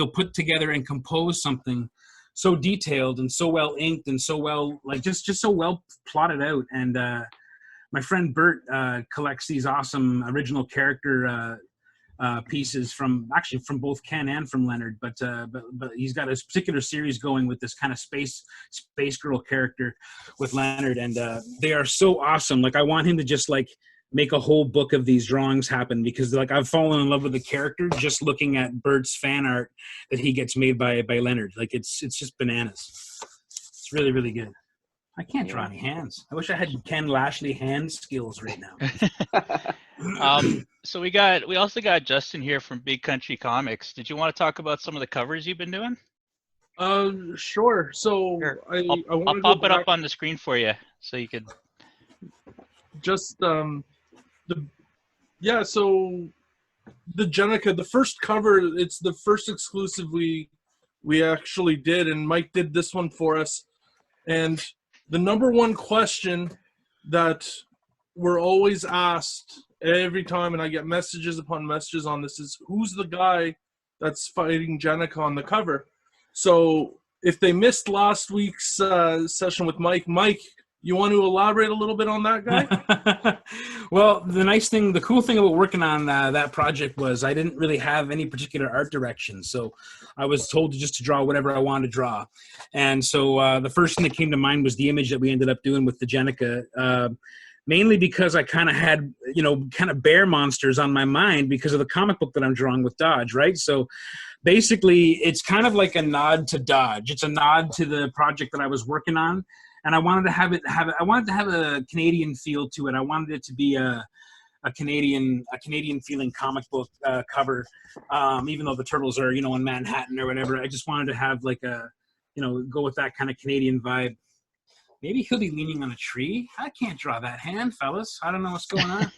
put together and compose something so detailed and so well inked and so well just so well plotted out. And my friend Bert collects these awesome original character pieces from both Ken and from Leonard. But he's got a particular series going with this kind of space girl character with Leonard, and they are so awesome. Like I want him to just make a whole book of these drawings happen because I've fallen in love with the character just looking at Bert's fan art that he gets made by Leonard. Like it's just bananas. It's really, really good. I can't draw any hands. I wish I had Ken Lashley hand skills right now. So we also got Justin here from Big Country Comics. Did you want to talk about some of the covers you've been doing? Sure. So Sure. I I'll want to pop go it back up on the screen for you so you could. just so the Jenica, the first cover, it's the first exclusive we actually did, and Mike did this one for us. And the number one question that we're always asked every time, and I get messages upon messages on this, is who's the guy that's fighting Jenica on the cover? So if they missed last week's session with Mike, you want to elaborate a little bit on that guy? Well, the cool thing about working on that project was I didn't really have any particular art direction. So I was told to draw whatever I wanted to draw. And so the first thing that came to mind was the image that we ended up doing with the Jenica, mainly because I kind of had, kind of bear monsters on my mind because of the comic book that I'm drawing with Dodge, right? So basically, it's kind of like a nod to Dodge. It's a nod to the project that I was working on. And I wanted to have a Canadian feel to it. I wanted it to be a Canadian feeling comic book cover, even though the turtles are in Manhattan or whatever. I just wanted to have like a go with that kind of Canadian vibe. Maybe he'll be leaning on a tree. I can't draw that hand, fellas. I don't know what's going on.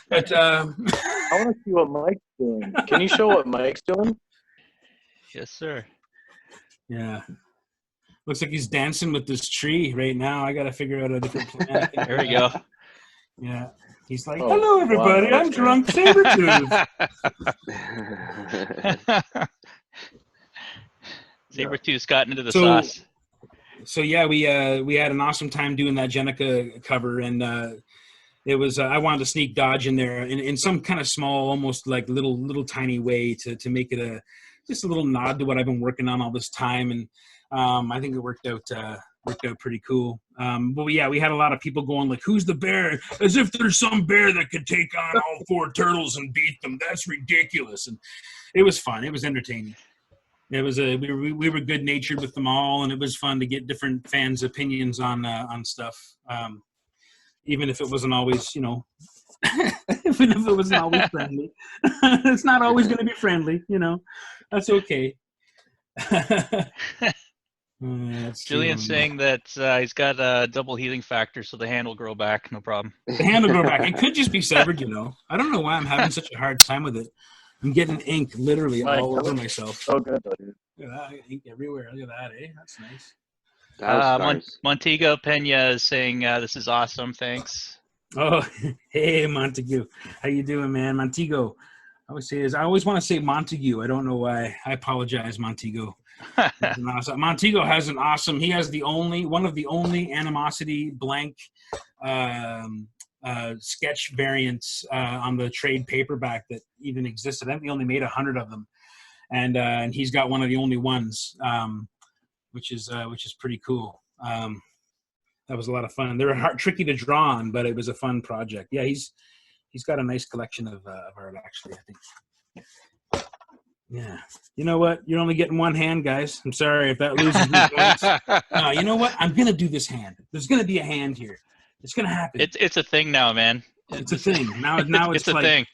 But I want to see what Mike's doing. Can you show what Mike's doing? Yes, sir. Yeah. Looks like he's dancing with this tree right now. I got to figure out a different plan. There we go. Yeah. He's like, hello, everybody. Wow, I'm drunk Sabretooth. Sabretooth's gotten into the sauce. So, yeah, we had an awesome time doing that Jenica cover. And it was I wanted to sneak Dodge in there in some kind of small, almost like little tiny way to make it just a little nod to what I've been working on all this time. And I think it worked out pretty cool. But yeah, we had a lot of people going like, "Who's the bear?" As if there's some bear that could take on all four turtles and beat them. That's ridiculous. And it was fun. It was entertaining. It was we were good natured with them all, and it was fun to get different fans' opinions on stuff. Even if it wasn't always, even if it wasn't always friendly, it's not always going to be friendly. That's okay. Julian's saying that he's got a double healing factor, so the hand will grow back. No problem. The hand will grow back. It could just be severed, I don't know why I'm having such a hard time with it. I'm getting ink literally all over myself. So good, dude. Look at that, ink everywhere. Look at that, eh? That's nice. That was nice. Montego Pena is saying this is awesome. Thanks. Oh, hey, Montague. How you doing, man? Montego. I always want to say Montague. I don't know why. I apologize, Montego. Montego has an awesome. He has one of the only Animosity blank sketch variants on the trade paperback that even existed. I think he only made 100 of them, and he's got one of the only ones, which is pretty cool. That was a lot of fun. They were tricky to draw on, but it was a fun project. Yeah, he's got a nice collection of art, actually, I think. Yeah. You know what? You're only getting one hand, guys. I'm sorry if that loses me points. No, you know what? I'm going to do this hand. There's going to be a hand here. It's going to happen. It's a thing now, man. It's a thing. Now it's a like, thing.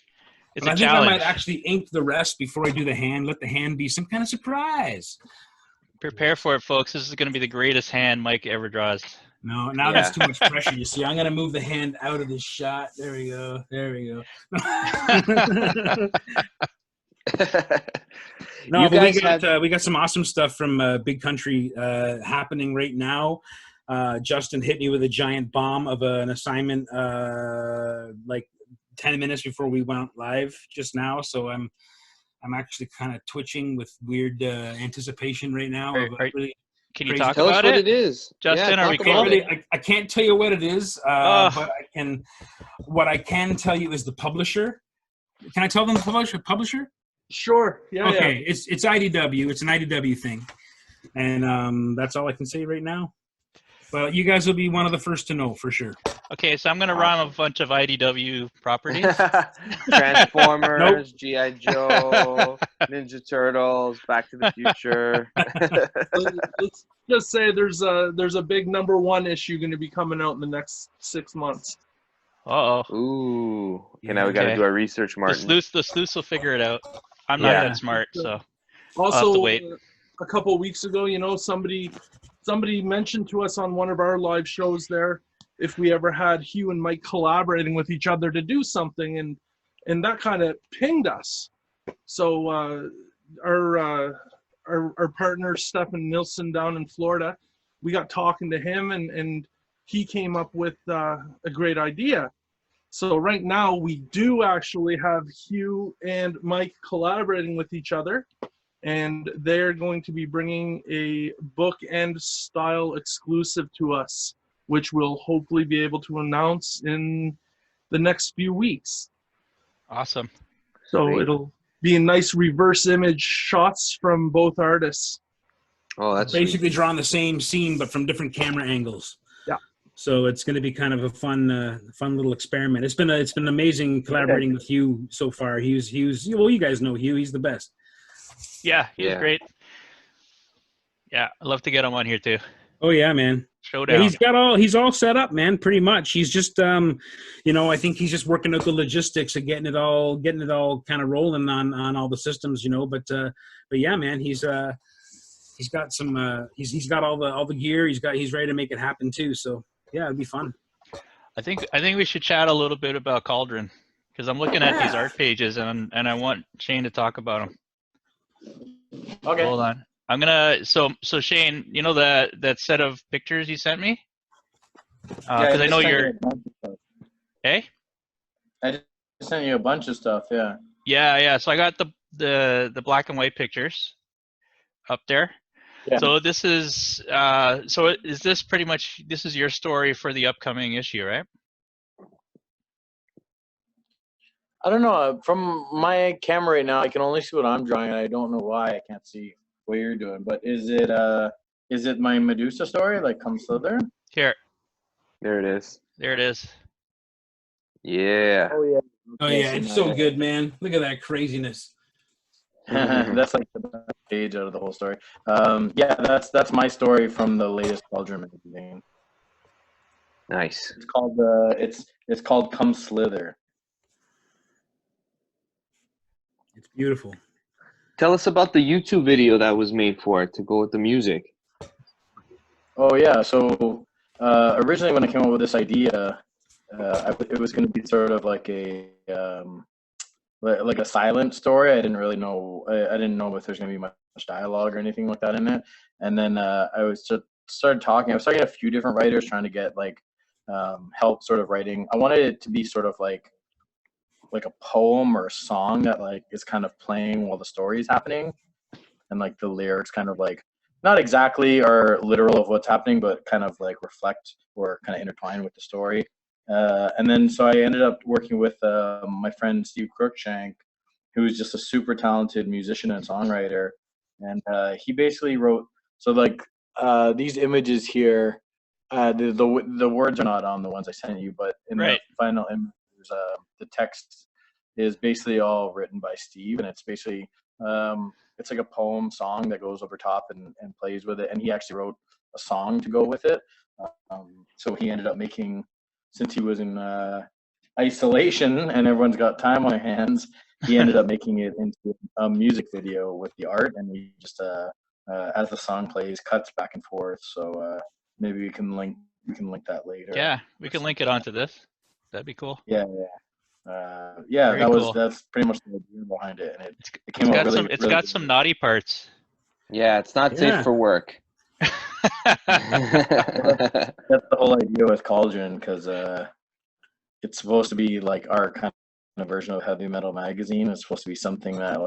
It's a I think challenge. I might actually ink the rest before I do the hand. Let the hand be some kind of surprise. Prepare for it, folks. This is going to be the greatest hand Mike ever draws. No, now that's too much pressure. You see, I'm going to move the hand out of this shot. There we go. No, but we got some awesome stuff from Big Country happening right now. Justin hit me with a giant bomb of an assignment like 10 minutes before we went live just now. So I'm actually kind of twitching with weird anticipation right now. Can you talk Tell about us what it? it is, Justin? Yeah, are we cool? I can't tell you what it is, but what I can tell you is the publisher. Can I tell them the publisher? Sure. Yeah. Okay. Yeah. It's IDW. It's an IDW thing, and that's all I can say right now. But you guys will be one of the first to know for sure. Okay, so I'm gonna rhyme a bunch of IDW properties. Transformers, G.I. Joe, Ninja Turtles, Back to the Future. Let's just say there's a big #1 issue going to be coming out in the next 6 months. Uh-oh. Ooh. Okay, now we got to Okay. do our research, The Martin. sleuth will figure it out. I'm not Yeah. that smart, so I'll have to Also, wait. a couple of weeks ago, somebody mentioned to us on one of our live shows there if we ever had Hugh and Mike collaborating with each other to do something, and that kind of pinged us. So our partner Stephen Nilsson down in Florida, we got talking to him, and he came up with a great idea. So right now we do actually have Hugh and Mike collaborating with each other, and they're going to be bringing a bookend style exclusive to us, which we'll hopefully be able to announce in the next few weeks. Awesome. So Sweet. it'll be a nice reverse image shots from both artists. Oh, that's Basically sweet. drawing the same scene but from different camera angles. Yeah. So it's going to be kind of a fun little experiment. It's been amazing collaborating with Hugh so far. Hugh's well, you guys know Hugh. He's the best. Yeah, he was Yeah. great. Yeah, I'd love to get him on here too. Oh yeah, man. Showdown. Yeah, he's all set up, man. Pretty much. He's just I think he's just working out the logistics of getting it all kind of rolling on all the systems, But yeah, man, he's got some he's got all the gear. He's ready to make it happen too. So yeah, it'd be fun. I think we should chat a little bit about Cauldron, because I'm looking at these art pages and I want Shane to talk about them. Okay. Hold on. I'm gonna so Shane, that set of pictures you sent me? Because I know you're. Hey. I just sent you a bunch of stuff. Yeah. Yeah. So I got the black and white pictures up there. Yeah. So this is is this pretty much this is your story for the upcoming issue, right? I don't know. From my camera right now, I can only see what I'm drawing, and I don't know why I can't see what you're doing. But is it my Medusa story, like Come Slither? Here. There it is. There it is. Yeah. Oh yeah. Oh yeah, it's so good, man. Look at that craziness. That's like the best page out of the whole story. Yeah, that's my story from the latest Cauldron magazine. Nice. It's called Come Slither. It's beautiful. Tell us about the YouTube video that was made for it to go with the music. Oh yeah, so originally when I came up with this idea, it was going to be sort of like a silent story. I didn't really know. I didn't know if there's going to be much dialogue or anything like that in it. And then I was just started talking. I was talking to a few different writers trying to get help sort of writing. I wanted it to be sort of like a poem or a song that is kind of playing while the story is happening, and the lyrics kind of not exactly are literal of what's happening, but kind of reflect or kind of intertwine with the story. And then so I ended up working with my friend Steve Cruikshank, who's just a super talented musician and songwriter, and he basically wrote these images here. The words are not on the ones I sent you, but in the final image, the text is basically all written by Steve, and it's basically it's like a poem song that goes over top and plays with it, and he actually wrote a song to go with it. So he ended up making, since he was in isolation and everyone's got time on their hands, he ended up making it into a music video with the art, and he just as the song plays, cuts back and forth. So maybe we can link that later. Yeah, we can link it onto this. That'd be cool. Yeah. Very cool. That's pretty much the idea behind it, and it came out really. It's got some naughty parts. Yeah, it's not safe for work. That's the whole idea with Cauldron, because it's supposed to be our kind of version of Heavy Metal Magazine. It's supposed to be something that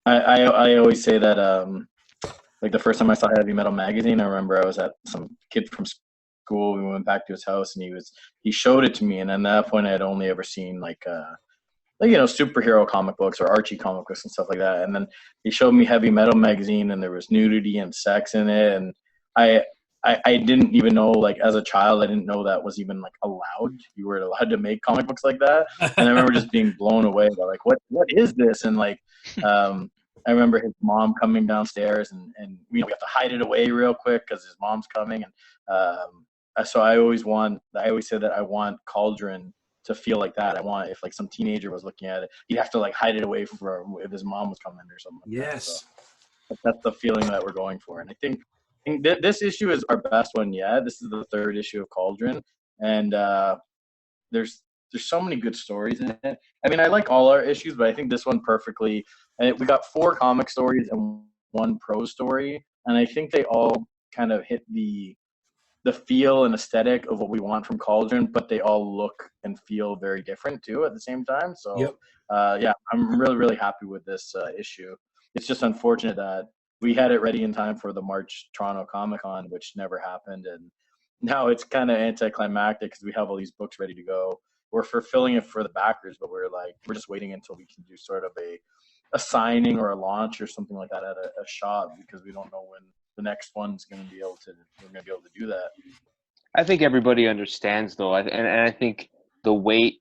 I always say that the first time I saw Heavy Metal Magazine, I remember I was at some kid from school. We went back to his house, and he showed it to me, and at that point I had only ever seen superhero comic books or Archie comic books and stuff like that. And then he showed me Heavy Metal Magazine, and there was nudity and sex in it, and I I didn't even know, like, as a child, I didn't know that was even like allowed. You were allowed to make comic books like that. And I remember just being blown away by like, what is this? And like, I remember his mom coming downstairs and we have to hide it away real quick because his mom's coming. And so I always said that I want Cauldron to feel like that. I want, if like some teenager was looking at it, he'd have to like hide it away from if his mom was coming or something like that. So that's the feeling that we're going for. And I think this issue is our best one yet. This is the third issue of Cauldron. And there's so many good stories in it. I mean, I like all our issues, but I think this one perfectly. And we got 4 comic stories and 1 prose story, and I think they all kind of hit the feel and aesthetic of what we want from Cauldron, but they all look and feel very different too at the same time. So yeah, I'm really, really happy with this issue. It's just unfortunate that we had it ready in time for the March Toronto Comic Con, which never happened, and now it's kind of anticlimactic because we have all these books ready to go. We're fulfilling it for the backers, but we're just waiting until we can do sort of a signing or a launch or something like that at a shop, because we don't know when the next one's going to be able to do that. I think everybody understands though, and I think the wait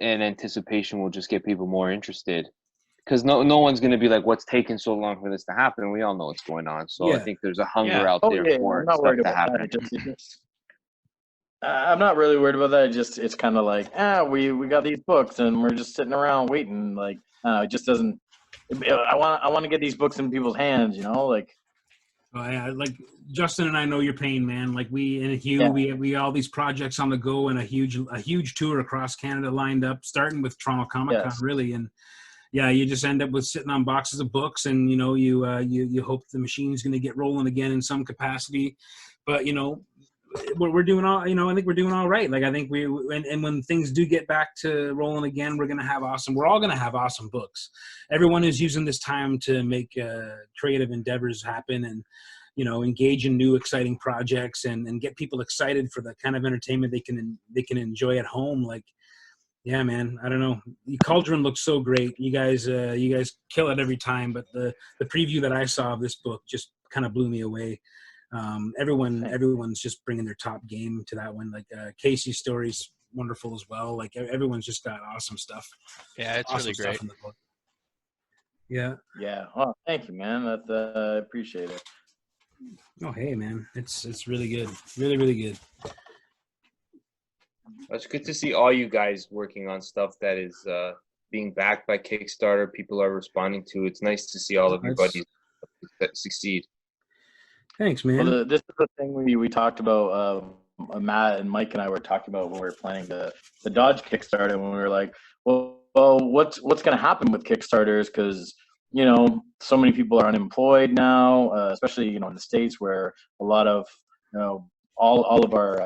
and anticipation will just get people more interested, because no one's going to be like, what's taking so long for this to happen? And we all know what's going on. So I think there's a hunger out there for stuff to happen. I'm not really worried about that. It's kind of like, we got these books and we're just sitting around waiting. Like, it just doesn't. I want to get these books in people's hands, like. Oh, yeah, like Justin and I know your pain, man. Like we and Hugh, we all these projects on the go and a huge tour across Canada lined up, starting with Toronto Comic Con, really. And yeah, you just end up with sitting on boxes of books, and you hope the machine's going to get rolling again in some capacity. But we're doing all, I think we're doing all right. Like I think and when things do get back to rolling again, we're all going to have awesome books. Everyone is using this time to make creative endeavors happen and, engage in new exciting projects and get people excited for the kind of entertainment they can enjoy at home. Like, yeah, man, I don't know. Cauldron looks so great. You guys kill it every time. But the preview that I saw of this book just kind of blew me away. Everyone's just bringing their top game to that one. Like Casey's story's wonderful as well. Like everyone's just got awesome stuff. Yeah, it's awesome really great. In the book. Yeah. Yeah. Oh, thank you, man. I appreciate it. Oh, hey, man, it's really good. Really, really good. It's good to see all you guys working on stuff that is being backed by Kickstarter. People are responding to. It's nice to see all of your buddies succeed. Thanks, man. Well, this is the thing we talked about. Matt and Mike and I were talking about when we were planning the Dodge Kickstarter, when we were like, well, what's going to happen with Kickstarters? Because so many people are unemployed now, especially in the States, where a lot of all of our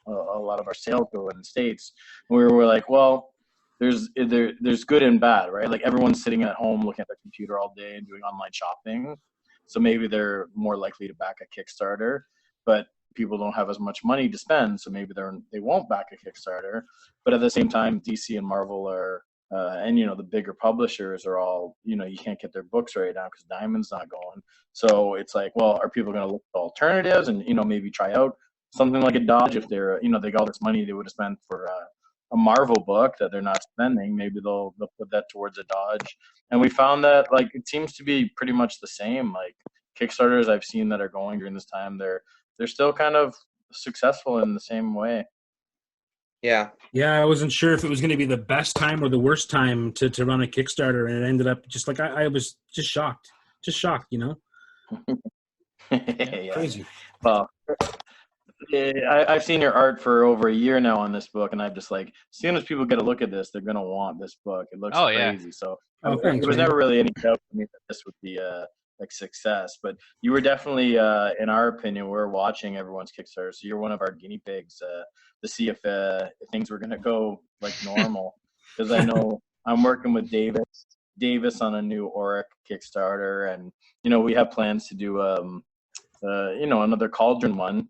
a lot of our sales go in the States. And we were like, well, there's good and bad, right? Like everyone's sitting at home looking at their computer all day and doing online shopping. So maybe they're more likely to back a Kickstarter, but people don't have as much money to spend, so maybe they won't back a Kickstarter. But at the same time, DC and Marvel are, and the bigger publishers are all, you can't get their books right now because Diamond's not going. So it's like, well, are people going to look at alternatives and maybe try out something like a Dodge if they're they got all this money they would have spent for a Marvel book that they're not spending? Maybe they'll put that towards a Dodge. And we found that like it seems to be pretty much the same. Like Kickstarters I've seen that are going during this time, they're still kind of successful in the same way. Yeah. Yeah, I wasn't sure if it was going to be the best time or the worst time to run a Kickstarter, and it ended up just like I was just shocked, Yeah. Crazy. Well, I've seen your art for over a year now on this book, and I'm just like, as soon as people get a look at this, they're going to want this book. It looks crazy. So thanks, it was man. never really any doubt for me that this would be like success. But you were definitely, in our opinion, we're watching everyone's Kickstarter, so you're one of our guinea pigs to see if things were going to go like normal. Because I know I'm working with Davis on a new Auric Kickstarter, and we have plans to do another Cauldron one.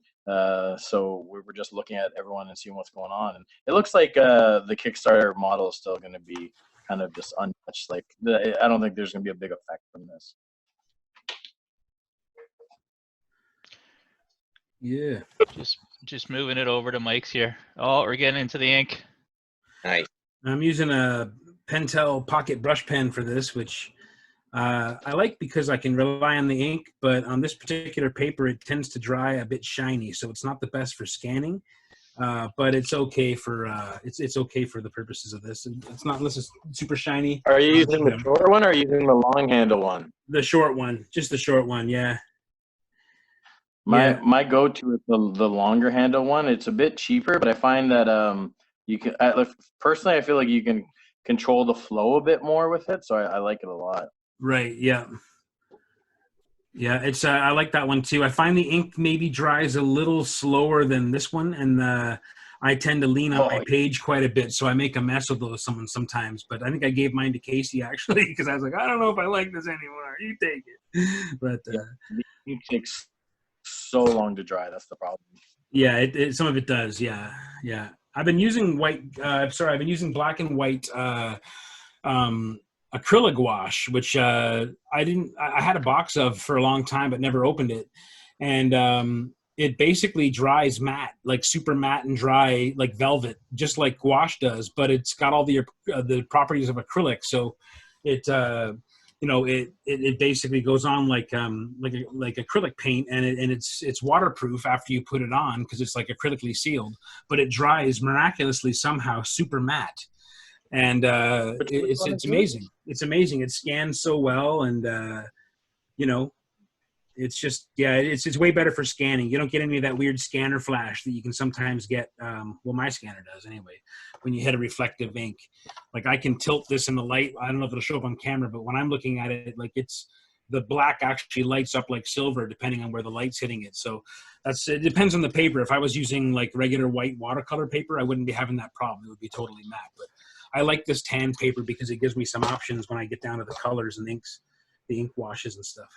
So we were just looking at everyone and seeing what's going on, and it looks like the Kickstarter model is still going to be kind of just untouched. Like I don't think there's going to be a big effect from this. Yeah. Just moving it over to Mike's here. Oh, we're getting into the ink. Nice. I'm using a Pentel Pocket brush pen for this, which I like because I can rely on the ink, but on this particular paper, it tends to dry a bit shiny, so it's not the best for scanning. But it's okay for it's okay for the purposes of this. It's not unless it's super shiny. Are you using the short one or are you using the long handle one? The short one, just the short one, yeah. My go-to is the longer handle one. It's a bit cheaper, but I find that you can personally I feel like you can control the flow a bit more with it, so I like it a lot. Right. Yeah. Yeah. It's I like that one too. I find the ink maybe dries a little slower than this one, and I tend to lean on my page quite a bit, so I make a mess with those sometimes. But I think I gave mine to Casey actually because I was like, I don't know if I like this anymore. You take it. But it takes so long to dry. That's the problem. Yeah, some of it does. Yeah. I've been using I've been using black and white acrylic wash, which I had a box of for a long time but never opened it, and it basically dries matte, like super matte and dry, like velvet, just like gouache does, but it's got all the properties of acrylic, so it it basically goes on like acrylic paint, and it's waterproof after you put it on because it's like acrylically sealed, but it dries miraculously somehow super matte. And it's amazing. It's amazing. It scans so well, and it's just it's way better for scanning. You don't get any of that weird scanner flash that you can sometimes get. Well, my scanner does anyway. When you hit a reflective ink, like I can tilt this in the light. I don't know if it'll show up on camera, but when I'm looking at it, like the black actually lights up like silver depending on where the light's hitting it. So it depends on the paper. If I was using like regular white watercolor paper, I wouldn't be having that problem. It would be totally matte, but I like this tan paper because it gives me some options when I get down to the colors and inks, the ink washes and stuff.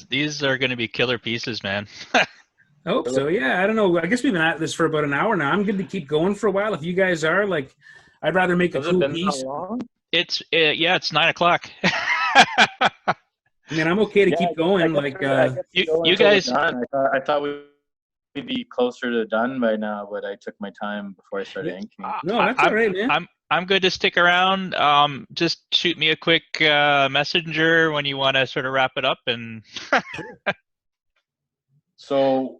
These are going to be killer pieces, man. I hope so. Yeah, I don't know. I guess we've been at this for about an hour now. I'm good to keep going for a while. If you guys are, like, I'd rather make a cool piece. It's 9 o'clock. I mean, I'm okay to keep going. Like, you guys. I thought we'd be closer to done by now, but I took my time before I started inking. No, that's all right, man. I'm good to stick around. Just shoot me a quick messenger when you want to sort of wrap it up. And So,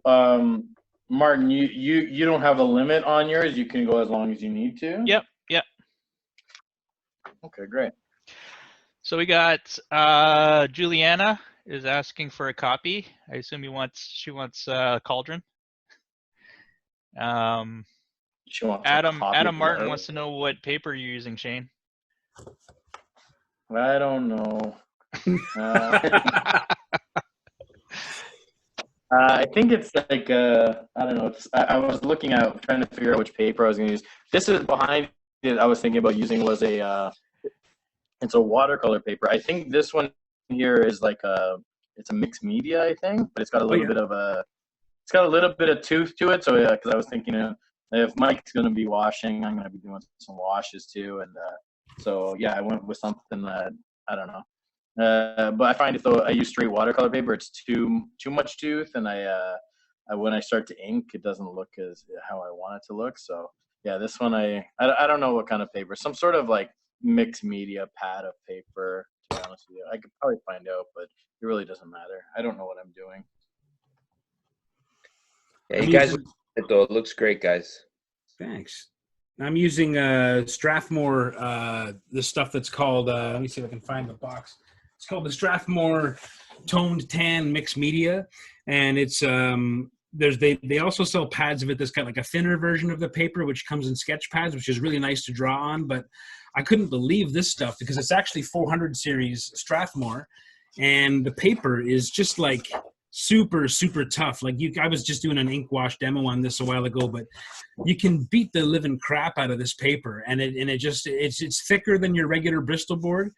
Martin, you don't have a limit on yours. You can go as long as you need to. Yep. Okay, great. So we got Juliana is asking for a copy. I assume she wants Cauldron. Adam Martin wants to know what paper you're using, Shane. I don't know. I think it's like I don't know. I was looking at trying to figure out which paper I was going to use. This is behind it. I was thinking about using was it's a watercolor paper. I think this one here is like it's a mixed media, I think, but it's got a little bit of tooth to it. So yeah, because I was thinking if Mike's going to be washing, I'm going to be doing some washes too, and so yeah, I went with something that I don't know. But I find if I use straight watercolor paper, it's too much tooth, and I when I start to ink, it doesn't look as how I want it to look. So yeah, this one I don't know what kind of paper, some sort of like mixed media pad of paper. To be honest with you, I could probably find out, but it really doesn't matter. I don't know what I'm doing. Yeah, you guys, though, it looks great, guys. Thanks. I'm using Strathmore, the stuff that's called, let me see if I can find the box. It's called the Strathmore Toned Tan Mixed Media. And it's, they also sell pads of it that's got like a thinner version of the paper, which comes in sketch pads, which is really nice to draw on. But I couldn't believe this stuff because it's actually 400 series Strathmore. And the paper is just like super, super tough. Like I was just doing an ink wash demo on this a while ago, but you can beat the living crap out of this paper. And it's thicker than your regular Bristol board.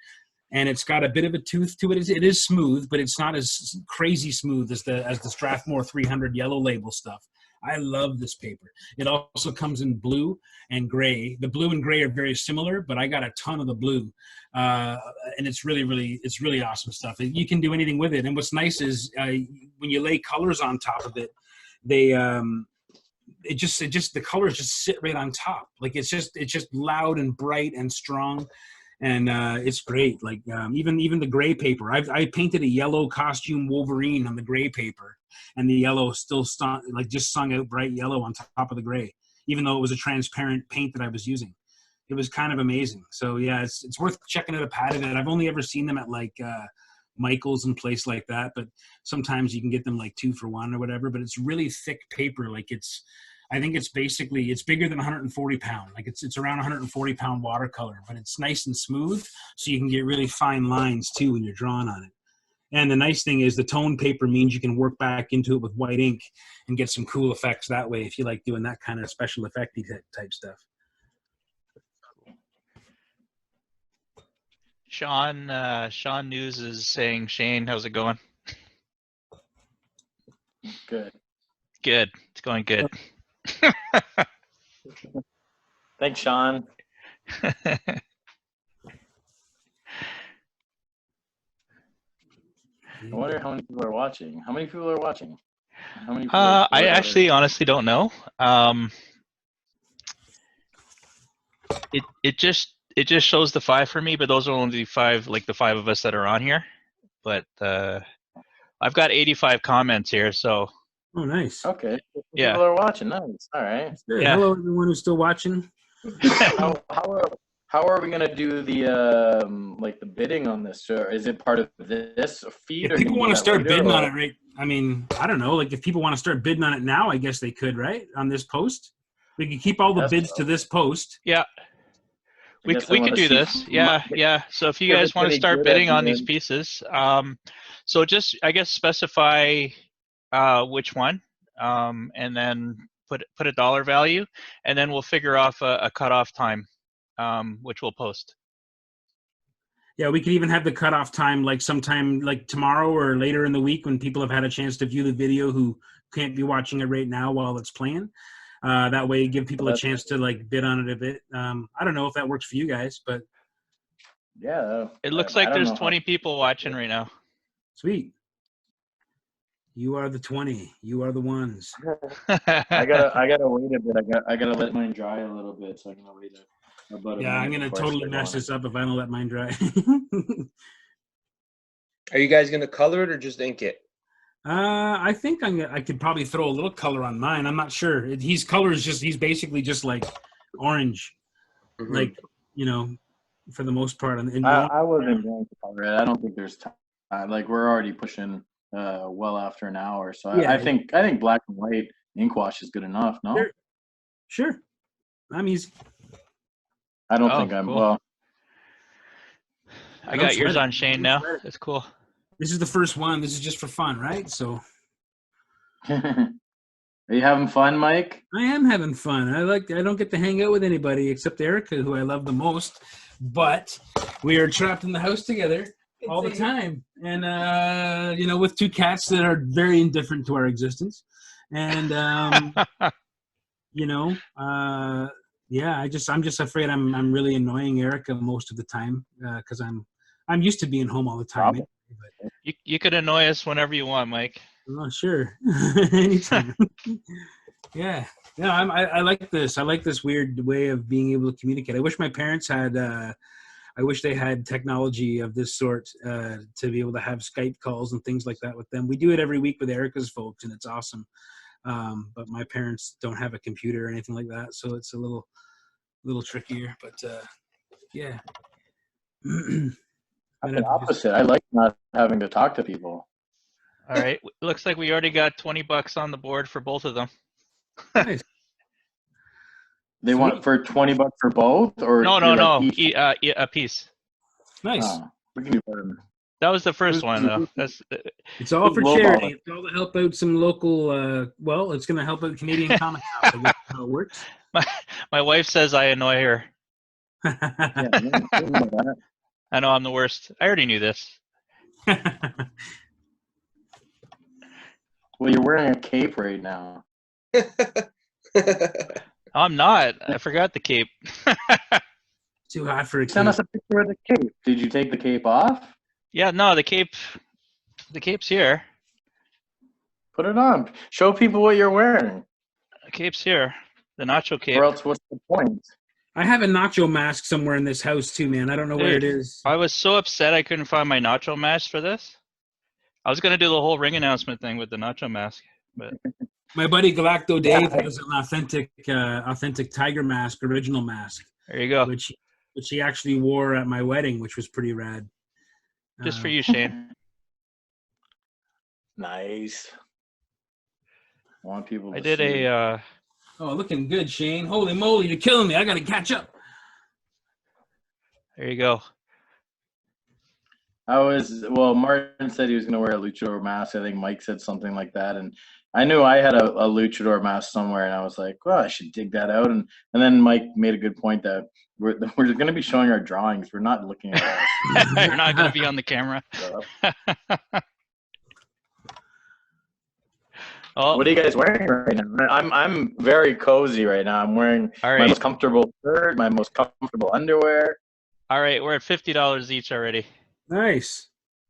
And it's got a bit of a tooth to it. It is smooth, but it's not as crazy smooth as the Strathmore 300 yellow label stuff. I love this paper. It also comes in blue and gray. The blue and gray are very similar, but I got a ton of the blue, and it's really awesome stuff. You can do anything with it. And what's nice is when you lay colors on top of it, they the colors just sit right on top. Like it's just loud and bright and strong. And it's great. Like even the gray paper. I painted a yellow costume Wolverine on the gray paper, and the yellow still just sung out bright yellow on top of the gray, even though it was a transparent paint that I was using. It was kind of amazing. So yeah, it's worth checking out a pad of it. I've only ever seen them at like Michael's and place like that, but sometimes you can get them like 2 for $1 or whatever. But it's really thick paper. Like I think it's bigger than 140 pound. Like it's around 140 pound watercolor, but it's nice and smooth. So you can get really fine lines too when you're drawing on it. And the nice thing is the tone paper means you can work back into it with white ink and get some cool effects that way if you like doing that kind of special effecty type stuff. Sean News is saying, Shane, how's it going? Good. Good. It's going good. Thanks, Sean. I wonder how many people are watching. How many people are watching? How many people are I actually honestly don't know. It just shows the 5 for me, but those are only the 5, like the 5 of us that are on here. But I've got 85 comments here, so. Oh, nice. Okay. Yeah. People are watching. Nice. All right. Yeah. Hello, everyone who's still watching. How are we gonna do the like the bidding on this? Or is it part of this feed? If people want to start bidding on it, right? I mean, I don't know. Like if people want to start bidding on it now, I guess they could, right? On this post, we could keep all the bids to this post. Yeah. We could do this. Yeah. So if you guys want to start bidding on these pieces, so just I guess specify which one, and then put a dollar value, and then we'll figure off a cutoff time, which we'll post. Yeah, we could even have the cutoff time like sometime like tomorrow or later in the week when people have had a chance to view the video who can't be watching it right now while it's playing. That way, give people a chance to like bid on it a bit. I don't know if that works for you guys, but yeah, it looks like there's 20 people watching right now. Sweet. You are the 20. You are the ones. I gotta wait a bit. I gotta let mine dry a little bit, so I'm gonna wait about a minute. I'm gonna totally mess this up if I don't let mine dry. Are you guys gonna color it or just ink it? I think I could probably throw a little color on mine. I'm not sure. He's basically just like orange, like for the most part. And I wasn't going to color it. I don't think there's time. Like we're already pushing well after an hour, so yeah, I think black and white ink wash is good enough. No, sure. I'm easy. I don't think I'm cool. well. I got yours on Shane now. That's cool. This is the first one. This is just for fun, right? So. Are you having fun, Mike? I am having fun. I don't get to hang out with anybody except Erica, who I love the most. But we are trapped in the house together all the time, and with 2 cats that are very indifferent to our existence, and I'm just afraid I'm really annoying Erica most of the time because I'm used to being home all the time. But you could annoy us whenever you want, Mike. Oh, sure. Anytime. Yeah. No, I like this. I like this weird way of being able to communicate. I wish my parents had I wish they had technology of this sort to be able to have Skype calls and things like that with them. We do it every week with Erica's folks, and it's awesome. But my parents don't have a computer or anything like that, so it's a little trickier. But yeah. I'm the opposite. I like not having to talk to people. All right. Looks like we already got $20 on the board for both of them. Nice. They want for $20 for both, or no, a piece. Nice. We can do better. That was the first one, though. It's all for charity. It's all to help out some local. It's going to help out Canadian Comic House. I guess how it works. My wife says I annoy her. I know I'm the worst. I already knew this. Well, you're wearing a cape right now. I'm not. I forgot the cape. Too hot for a Send cape. us a picture of the cape. Did you take the cape off? Yeah, no, the cape's here. Put it on. Show people what you're wearing. The cape's here. The nacho cape. Or else what's the point? I have a nacho mask somewhere in this house too, man. I don't know where it Dude, is. I was so upset I couldn't find my nacho mask for this. I was gonna do the whole ring announcement thing with the nacho mask, but My buddy Galacto Dave has an authentic tiger mask, original mask, there you go. which he actually wore at my wedding, which was pretty rad. Just for you, Shane. Nice. I want people to I did see. Oh, looking good, Shane. Holy moly, you're killing me. I got to catch up. There you go. Martin said he was going to wear a luchador mask. I think Mike said something like that. And I knew I had a luchador mask somewhere, and I was like, well, I should dig that out. And then Mike made a good point that we're going to be showing our drawings. We're not looking at us. You're not gonna be on the camera. Oh, What are you guys wearing right now? I'm very cozy right now. I'm wearing all my right. most comfortable shirt, my most comfortable underwear. All right, we're at $50 each already. Nice.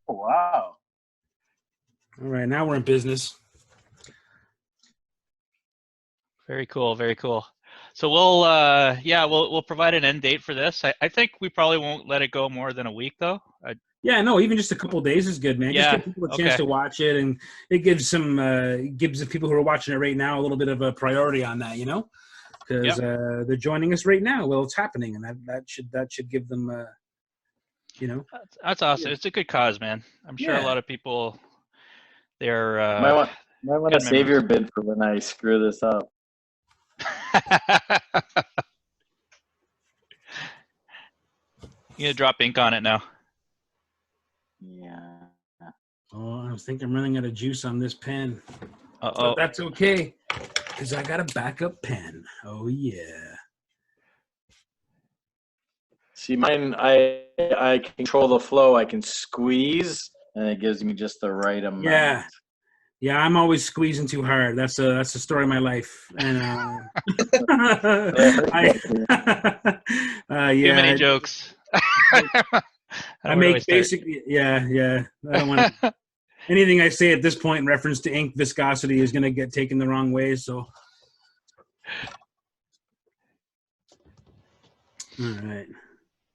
Oh, wow. All right, now we're in business. Very cool, very cool. So we'll provide an end date for this. I think we probably won't let it go more than a week though. Yeah, no, even just a couple of days is good, man. Yeah, Just give people a chance okay. to watch it, and it gives gives the people who are watching it right now a little bit of a priority on that, because they're joining us right now. Well, it's happening, and that should give them, That's awesome. It's a good cause, man. I'm sure a lot of people they're Might want to good save your memories. bid for when I screw this up. You gonna drop ink on it now. Yeah. Oh, I think I'm running out of juice on this pen. Uh-oh. But that's okay, because I got a backup pen. Oh, yeah. See, mine, I control the flow. I can squeeze, and it gives me just the right amount. Yeah. Yeah, I'm always squeezing too hard. That's the story of my life. And Too many jokes. I make basically, yeah. I don't want to. Anything I say at this point in reference to ink viscosity is going to get taken the wrong way. So, all right,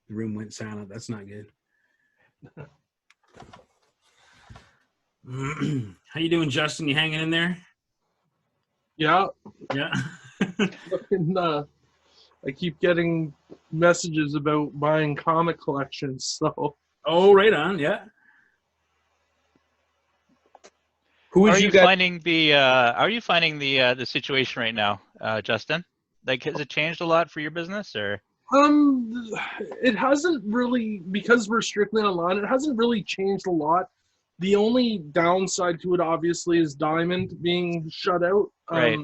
the room went silent. That's not good. How you doing, Justin? You hanging in there? Yeah. Yeah. And, I keep getting messages about buying comic collections. So. Oh, right on. Yeah. Are you finding the situation right now, Justin? Like, has it changed a lot for your business, or? It hasn't really, because we're strictly online. It hasn't really changed a lot. The only downside to it, obviously, is Diamond being shut out. Right.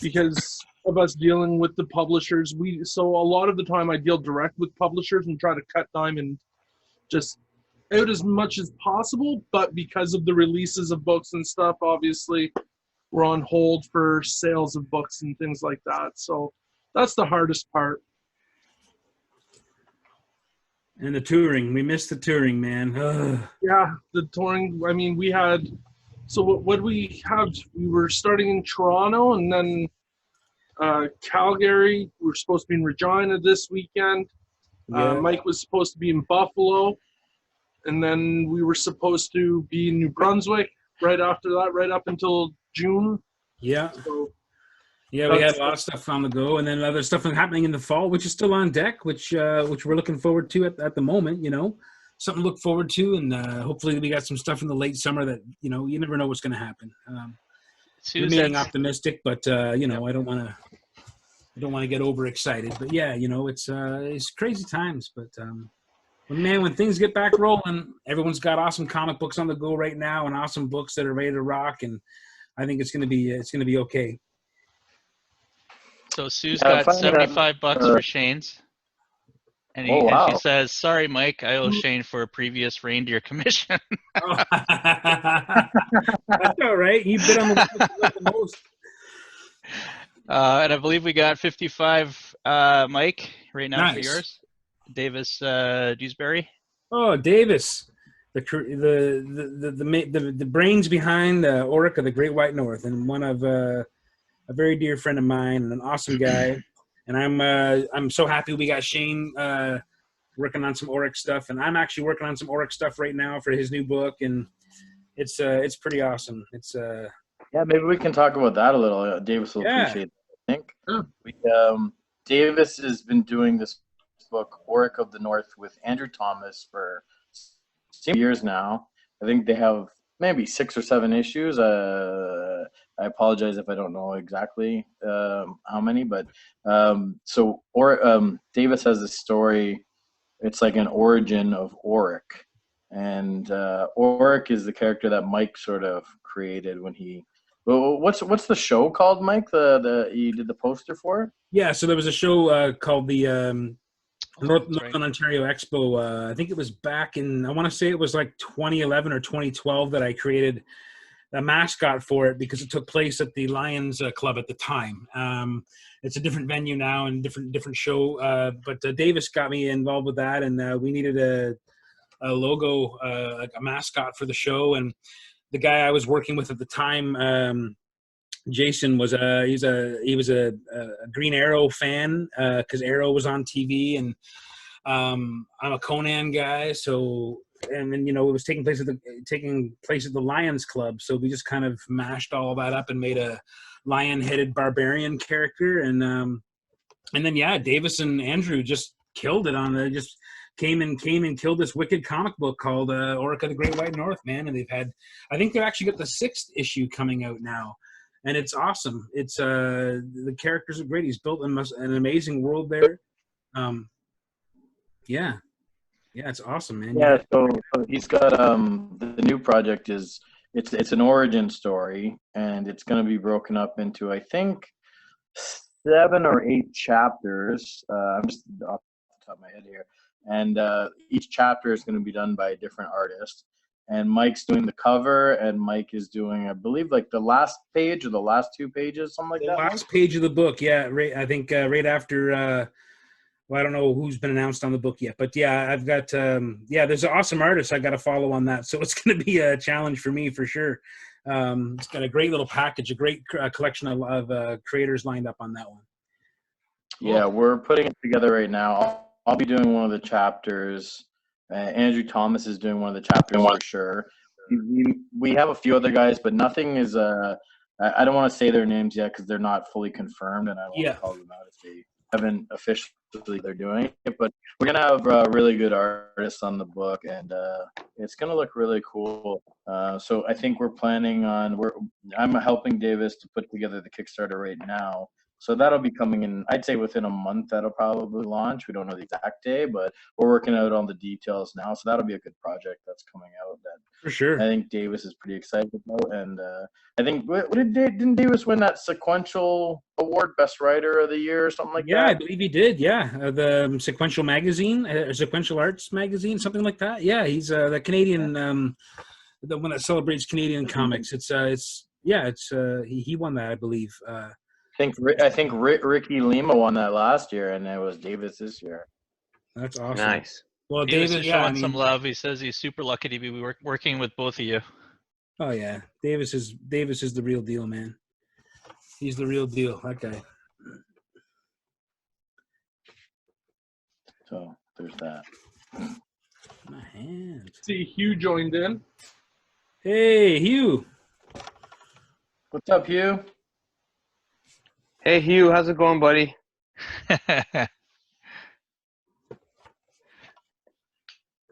Because of us dealing with the publishers, so a lot of the time I deal direct with publishers and try to cut Diamond just out as much as possible. But because of the releases of books and stuff, obviously, we're on hold for sales of books and things like that. So that's the hardest part. And the touring. We missed the touring, man. Ugh. Yeah, the touring. I mean, we had. So what we have? We were starting in Toronto, and then Calgary. We were supposed to be in Regina this weekend. Yeah. Mike was supposed to be in Buffalo, and then we were supposed to be in New Brunswick right after that, right up until June. Yeah. So yeah, we had a lot of stuff on the go, and then other stuff happening in the fall, which is still on deck, which we're looking forward to at the moment. Something to look forward to, and hopefully we got some stuff in the late summer that you never know what's going to happen. Remaining optimistic, but I don't want to get overexcited. But yeah, it's crazy times. But when things get back rolling, everyone's got awesome comic books on the go right now, and awesome books that are ready to rock, and I think it's going to be okay. So Sue's got $75 for Shane's. And she says, "Sorry, Mike, I owe Shane for a previous reindeer commission." That's all right. You bid on the most. And I believe we got 55, Mike, right now for Nice. yours. Davis Dewsbury. Oh, Davis, the brains behind Orica, the Great White North, and one of a very dear friend of mine, and an awesome guy. And I'm so happy we got Shane working on some Oric stuff, and I'm actually working on some Oric stuff right now for his new book, and it's pretty awesome. It's Yeah, maybe we can talk about that a little. Davis will appreciate that, I think. Davis has been doing this book, Oric of the North, with Andrew Thomas for years now. I think they have maybe 6 or 7 issues. I apologize if I don't know exactly how many, but Davis has this story. It's like an origin of Oric. And Oric is the character that Mike sort of created when he. Well, what's the show called, Mike? The you did the poster for? Yeah, so there was a show called the Northern Ontario Expo. I think it was back in, I want to say it was like 2011 or 2012 that I created a mascot for it, because it took place at the Lions Club at the time. It's a different venue now and different show. But Davis got me involved with that, and we needed a logo, a mascot for the show. And the guy I was working with at the time, Jason, was he was a Green Arrow fan, because Arrow was on TV, and I'm a Conan guy, so. And then, it was taking place at the Lions Club, so we just kind of mashed all that up and made a lion-headed barbarian character, and then Davis and Andrew just killed it on just came and killed this wicked comic book called Orica the Great White North, man. And I think they've actually got the 6th issue coming out now, and it's awesome. It's the characters are great. He's built an amazing world there. Yeah, it's awesome, man. Yeah, so he's got the new project is it's an origin story, and it's going to be broken up into, I think, 7 or 8 chapters. I'm just off the top of my head here, and each chapter is going to be done by a different artist. And Mike's doing the cover, and Mike is doing, I believe, like the last page or the last 2 pages, something like that. The last page of the book, yeah. I think right after. Well, I don't know who's been announced on the book yet, but yeah, I've got there's an awesome artist I got to follow on that, so it's going to be a challenge for me for sure. It's got a great little package, a great collection of creators lined up on that one. Cool. Yeah, we're putting it together right now. I'll be doing one of the chapters. Andrew Thomas is doing one of the chapters for sure. We have a few other guys, but nothing is. I don't want to say their names yet because they're not fully confirmed, and I don't want to call them out if they haven't officially they're doing it, but we're gonna have really good artists on the book, and it's gonna look really cool. So I think we're planning on I'm helping Davis to put together the Kickstarter right now, so that'll be coming in, I'd say within a month. That'll probably launch. We don't know the exact day, but we're working out all the details now, so that'll be a good project that's coming out that for sure I think Davis is pretty excited about. And I think didn't Davis win that Sequential Award, Best Writer of the Year or something like that? Yeah, I believe he did. Yeah, the Sequential magazine, Sequential Arts magazine, something like that. Yeah, he's the Canadian, the one that celebrates Canadian comics. He won that, I believe. I think Ricky Lima won that last year, and it was Davis this year. That's awesome. Nice. Well, Davis David, is showing some love. He says he's super lucky to be working with both of you. Oh yeah, Davis is the real deal, man. He's the real deal. That guy. So there's that. My hand. See, Hugh joined in. Hey, Hugh. What's up, Hugh? Hey, Hugh, how's it going, buddy?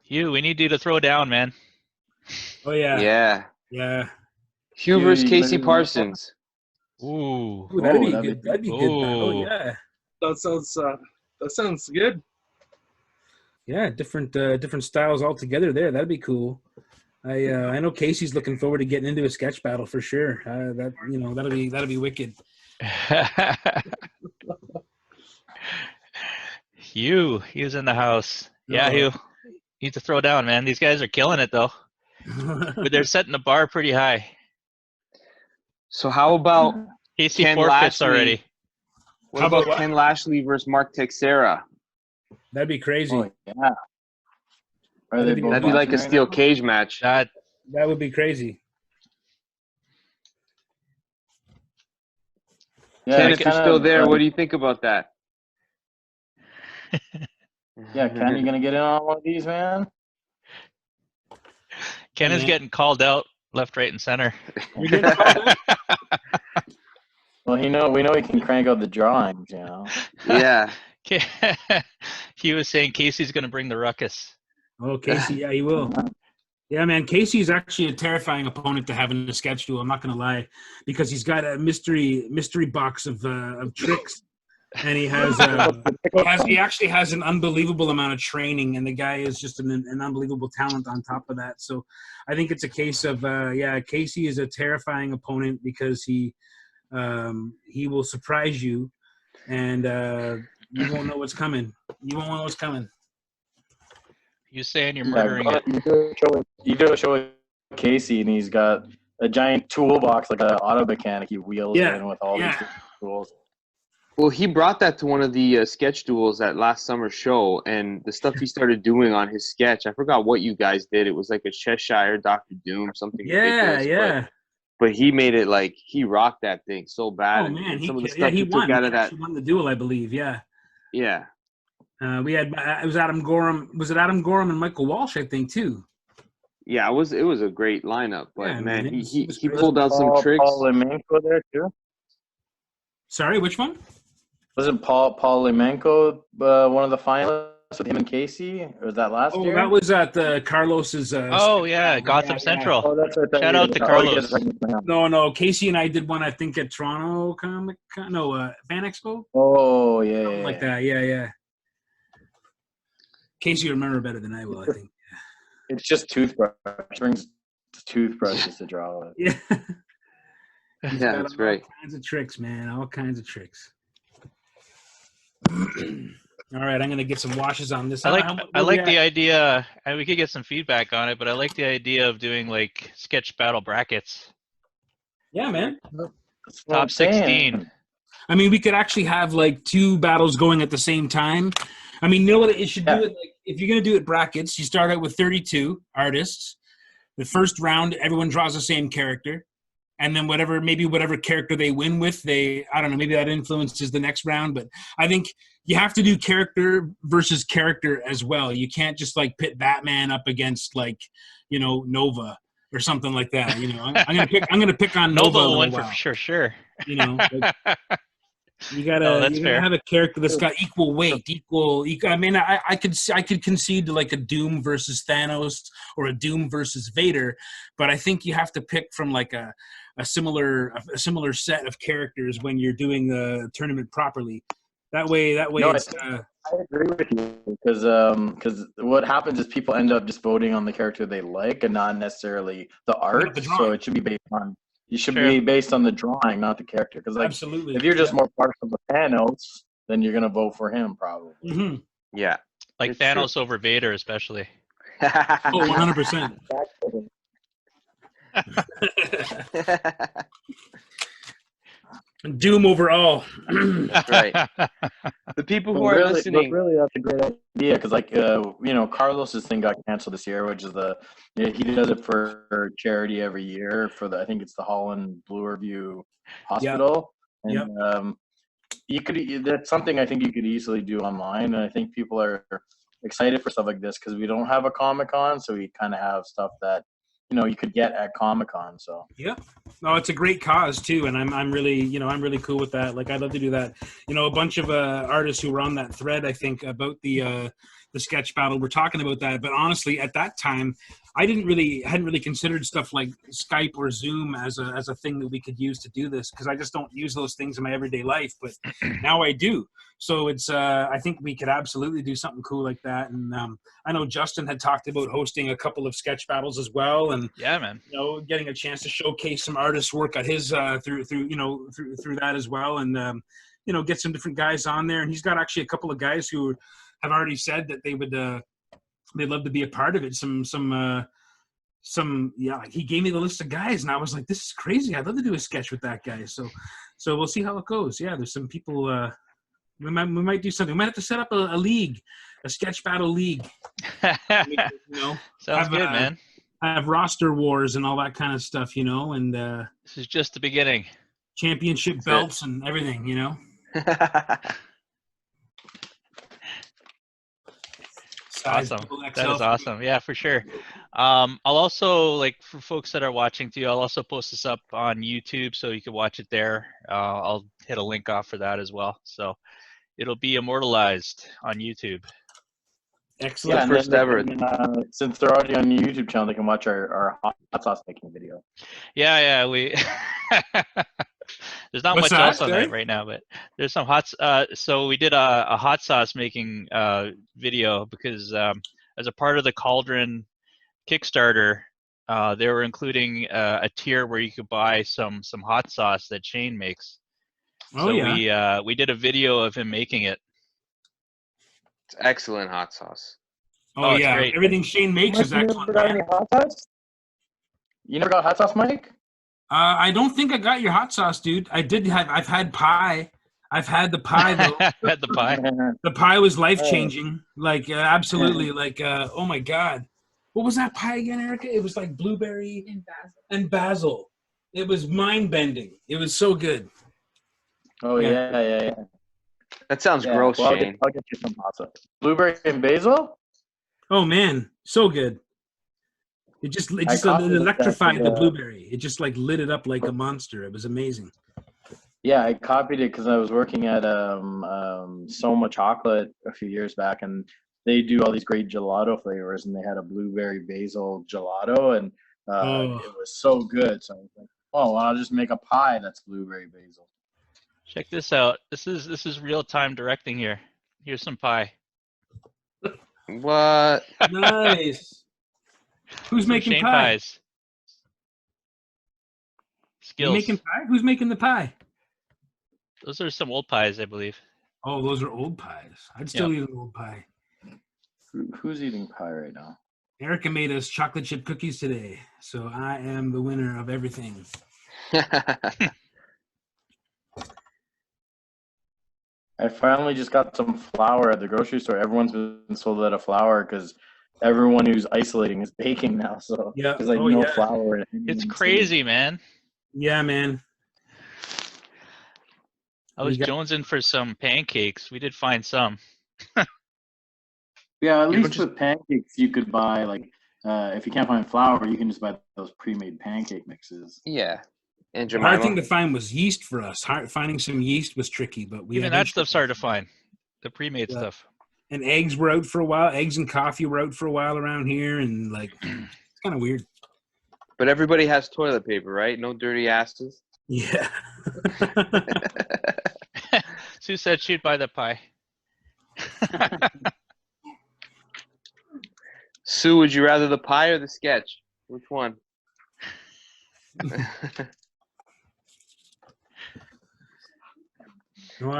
Hugh, we need you to throw down, man. Oh yeah. Yeah. Yeah. Hugh versus Casey Parsons. Ooh. That'd be good. That'd be good. Oh yeah. That sounds good. Yeah, different styles altogether there. That'd be cool. I know Casey's looking forward to getting into a sketch battle for sure. That'll be wicked. Hugh's in the house. Yeah, Hugh. You need to throw down, man. These guys are killing it though. But they're setting the bar pretty high. So how about Casey Ken forfeits Lashley? already. What How about about what? Ken Lashley versus Mark Teixeira? That'd be crazy. Oh, yeah. Are they both That'd be like a boxing right steel now? cage match. That That would be crazy. Yeah, Ken, it's if you're kind still of, there, what do you think about that? yeah, Ken, you gonna get in on one of these, man? Ken is man. getting called out left, right, and center. You're getting called out? Well, we know he can crank out the drawings, you know. Yeah. He was saying Casey's going to bring the ruckus. Oh, Casey, yeah, he will. Yeah, man, Casey's actually a terrifying opponent to have in the sketch duel. I'm not gonna lie, because he's got a mystery box of tricks, and he he actually has an unbelievable amount of training, and the guy is just an unbelievable talent on top of that. So, I think it's a case of Casey is a terrifying opponent because he will surprise you, and you won't know what's coming. You won't know what's coming. You saying you're murdering it? You do a show with Casey, and he's got a giant toolbox, like an auto mechanic he wheels in with all these tools. Well, he brought that to one of the sketch duels at last summer's show, and the stuff he started doing on his sketch, I forgot what you guys did. It was like a Cheshire Dr. Doom, something ridiculous. Yeah. But he made it like he rocked that thing so bad. Oh man, and some of the stuff he took won. out He of that. actually won the duel, I believe. Yeah. Yeah. We had it was Adam Gorham. Was it Adam Gorham and Michael Walsh? I think too. Yeah, it was a great lineup, but Yeah, man, man, he was pulled out some tricks. Paul Lemenko there too. Sorry, which one? Wasn't Paul Lemenko one of the finalists with him and Casey? Or was that last year? Oh, that was at Carlos's. Oh, yeah, Gotham Central. Oh, that's what Shout out to Carlos. No, Casey and I did one. I think at Toronto Comic Con. No, Fan Expo. Oh yeah, Something like that. Yeah. Casey will remember better than I will, I think. It's just toothbrush. He brings toothbrushes to draw with. Yeah. Yeah, that's right. All kinds of tricks, man. All kinds of tricks. All right, I'm gonna get some washes on this. I like the idea, and we could get some feedback on it, but I like the idea of doing like sketch battle brackets. Yeah, man. Top 16. I mean, we could actually have like two battles going at the same time. I mean, you know what? It should do it like if you're gonna do it brackets, you start out with 32 artists. The first round, everyone draws the same character, and then whatever character they win with, I don't know, maybe that influences the next round. But I think you have to do character versus character as well. You can't just like pit Batman up against like, Nova or something like that. I'm gonna pick on Nova. Nova will win for sure. You gotta have a character that's got equal weight, equal. I mean, I could concede to like a Doom versus Thanos or a Doom versus Vader, but I think you have to pick from like a similar set of characters when you're doing the tournament properly. That way, I agree with you because what happens is people end up just voting on the character they like and not necessarily the art. So it should be based on. You should be based on the drawing, not the character. Because absolutely, if you're just more partial to Thanos, then you're gonna vote for him probably. Mm-hmm. Yeah, like it's Thanos over Vader, especially. 100%. Doom overall. That's right. The people who are listening. Really, that's a great idea because, Carlos's thing got canceled this year, which is he does it for charity every year for I think it's the Holland Blue Review Hospital, and that's something I think you could easily do online, and I think people are excited for stuff like this because we don't have a Comic-Con, so we kind of have stuff that you could get at Comic-Con. So no, it's a great cause too, and I'm really cool with that. Like I'd love to do that. A bunch of artists who were on that thread, I think, about the sketch battle were talking about that. But honestly, at that time, I hadn't really considered stuff like Skype or Zoom as a thing that we could use to do this because I just don't use those things in my everyday life. But now I do. So it's I think we could absolutely do something cool like that. And I know Justin had talked about hosting a couple of sketch battles as well, and yeah, man, getting a chance to showcase some artists' work at his through that as well, and get some different guys on there. And he's got actually a couple of guys who have already said that they would they'd love to be a part of it. He gave me the list of guys, and I was like, this is crazy. I'd love to do a sketch with that guy. So So we'll see how it goes. Yeah, there's some people. We might do something. We might have to set up a league, a sketch battle league. You know, Sounds good, man. Have roster wars and all that kind of stuff, you know, and This is just the beginning. Championship belts and everything, you know. Awesome. That is awesome. Yeah, for sure. I'll also, like, for folks that are watching too, I'll also post this up on YouTube so you can watch it there. I'll hit a link off for that as well. So it'll be immortalized on YouTube. Excellent. Yeah, first ever. Since they're already on the YouTube channel, they can watch our hot sauce making video. Yeah, we. There's not much else on that right now, but there's some hot. So we did a hot sauce making video because as a part of the Cauldron Kickstarter, they were including a tier where you could buy some hot sauce that Shane makes. Oh, so yeah. we did a video of him making it. It's excellent hot sauce. Oh, yeah. Great. Everything Shane makes is excellent. You never got any hot sauce? You never got hot sauce, Mike? I don't think I got your hot sauce, dude. I did have. I've had pie. I've had the pie though. Had the pie. The pie was life changing. Like absolutely. Like oh my god, what was that pie again, Erica? It was like blueberry and basil. It was mind bending. It was so good. Oh yeah. That sounds gross, well, Shane. I'll get you some hot sauce. Blueberry and basil? Oh man, so good. It just electrified the blueberry. It just like lit it up like a monster. It was amazing. Yeah, I copied it because I was working at Soma Chocolate a few years back, and they do all these great gelato flavors, and they had a blueberry basil gelato, and it was so good. So I was like, oh, well, I'll just make a pie that's blueberry basil. Check this out. This is real time directing here. Here's some pie. What? Nice. Who's making Shane pie? Pies. Skills. You making pie? Who's making the pie? Those are some old pies, I believe. Oh, those are old pies. I'd still eat an old pie. Who's eating pie right now? Erica made us chocolate chip cookies today, so I am the winner of everything. I finally just got some flour at the grocery store. Everyone's been sold out of flour because everyone who's isolating is baking now. So there's like no flour. It's crazy, man. Yeah, man. I was jonesing for some pancakes. We did find some. Yeah, at least with pancakes, you could buy like if you can't find flour, you can just buy those pre-made pancake mixes. Yeah. And the hard thing to find was yeast for us. Finding some yeast was tricky, but we even that stuff's hard to find. The pre-made stuff. And eggs were out for a while. Eggs and coffee were out for a while around here, and like it's kind of weird. But everybody has toilet paper, right? No dirty asses. Yeah. Sue said she'd buy the pie. Sue, would you rather the pie or the sketch? Which one?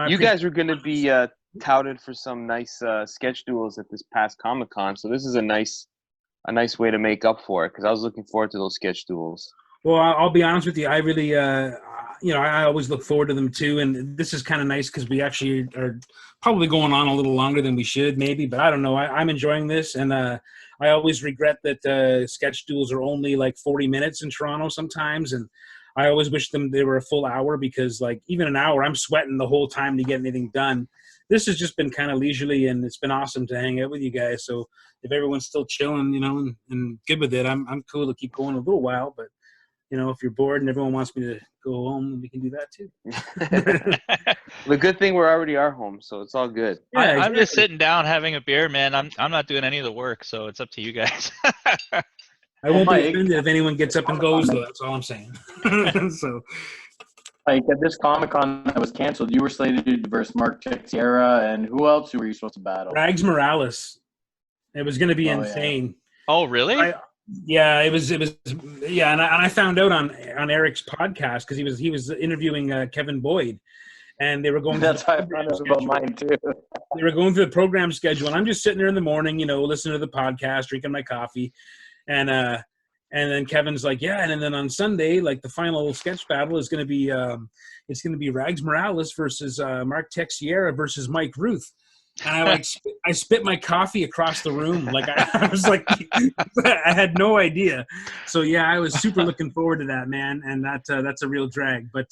You guys were going to be touted for some nice sketch duels at this past Comic-Con, so this is a nice way to make up for it because I was looking forward to those sketch duels. Well, I'll be honest with you. I really, I always look forward to them too, and this is kind of nice because we actually are probably going on a little longer than we should, maybe. But I don't know. I'm enjoying this, and I always regret that sketch duels are only like 40 minutes in Toronto sometimes, and I always wish they were a full hour because, like, even an hour, I'm sweating the whole time to get anything done. This has just been kind of leisurely, and it's been awesome to hang out with you guys. So if everyone's still chilling, and good with it, I'm cool to keep going a little while. But if you're bored and everyone wants me to go home, we can do that too. The good thing we already are home, so it's all good. Yeah, I'm just sitting down having a beer, man. I'm not doing any of the work, so it's up to you guys. I won't be offended if anyone gets up and goes, though. That's all I'm saying. So, like at this Comic-Con that was canceled, you were slated versus Mark Teixeira, and who else were you supposed to battle? Rags Morales. It was going to be insane. Yeah. Oh, really? It was. Yeah, and I found out on Eric's podcast because he was interviewing Kevin Boyd, and they were going. That's how I found out about mine too. They were going through the program schedule, and I'm just sitting there in the morning, listening to the podcast, drinking my coffee, and And then Kevin's like, yeah. And then on Sunday, like the final sketch battle is going to be, it's going to be Rags Morales versus Mark Texiera versus Mike Rooth. And I spit my coffee across the room. Like I was like, I had no idea. So yeah, I was super looking forward to that, man. And that's a real drag. But